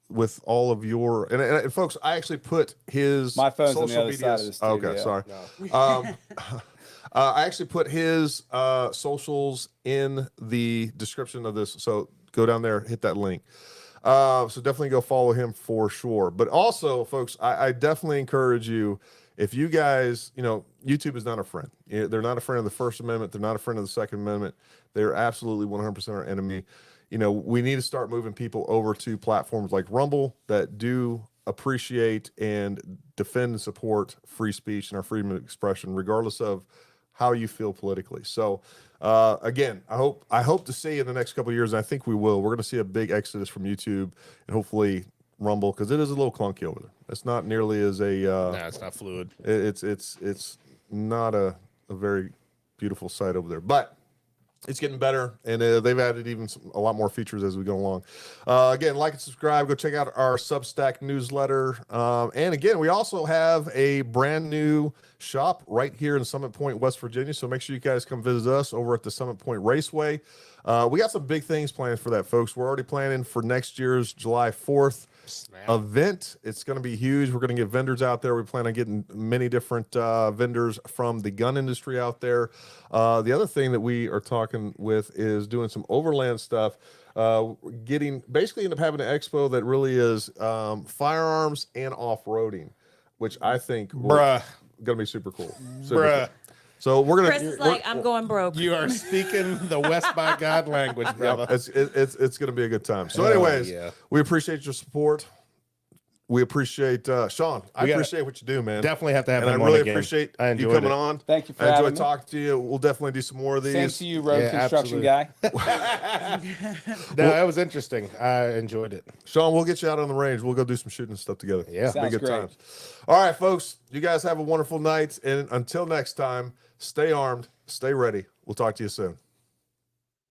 with all of your and folks, I actually put his My phone's on the social other side of medias. the studio. Okay, sorry. No. I actually put his socials in the description of this, so go down there, hit that link. So definitely go follow him for sure. But also, folks, I definitely encourage you, if you guys, YouTube is not a friend. They're not a friend of the First Amendment. They're not a friend of the Second Amendment. They're absolutely 100% our enemy. We need to start moving people over to platforms like Rumble that do appreciate and defend and support free speech and our freedom of expression, regardless of how you feel politically. So again, I hope to see in the next couple of years, and I think we will. We're going to see a big exodus from YouTube and hopefully Rumble, because it is a little clunky over there. It's not nearly as No, it's not fluid. it's not a very beautiful site over there, but it's getting better, and they've added even a lot more features as we go along. Again, like and subscribe. Go check out our Substack newsletter. And again, we also have a brand new shop right here in Summit Point, West Virginia. So make sure you guys come visit us over at the Summit Point Raceway. We got some big things planned for that, folks. We're already planning for next year's July 4th event. It's going to be huge. We're going to get vendors out there. We plan on getting many different vendors from the gun industry out there. The other thing that we are talking with is doing some overland stuff. Basically end up having an expo that really is firearms and off-roading, which I think going to be super cool. Super cool. So we're gonna. Chris is like, I'm going broke. You are speaking the West by God language, brother. It's gonna be a good time. So, anyways, we appreciate your support. We appreciate Shaun. I appreciate what you do, man. Definitely have to have and him I really on again. appreciate I you enjoyed coming it. on. Thank you for I having enjoyed me. talking to you. We'll definitely do some more of these. Same to you, road construction absolutely. guy. No, that was interesting. I enjoyed it. Shaun, we'll get you out on the range. We'll go do some shooting and stuff together. Yeah. Be a Sounds good great. time. All right, folks. You guys have a wonderful night. And until next time, stay armed, stay ready. We'll talk to you soon.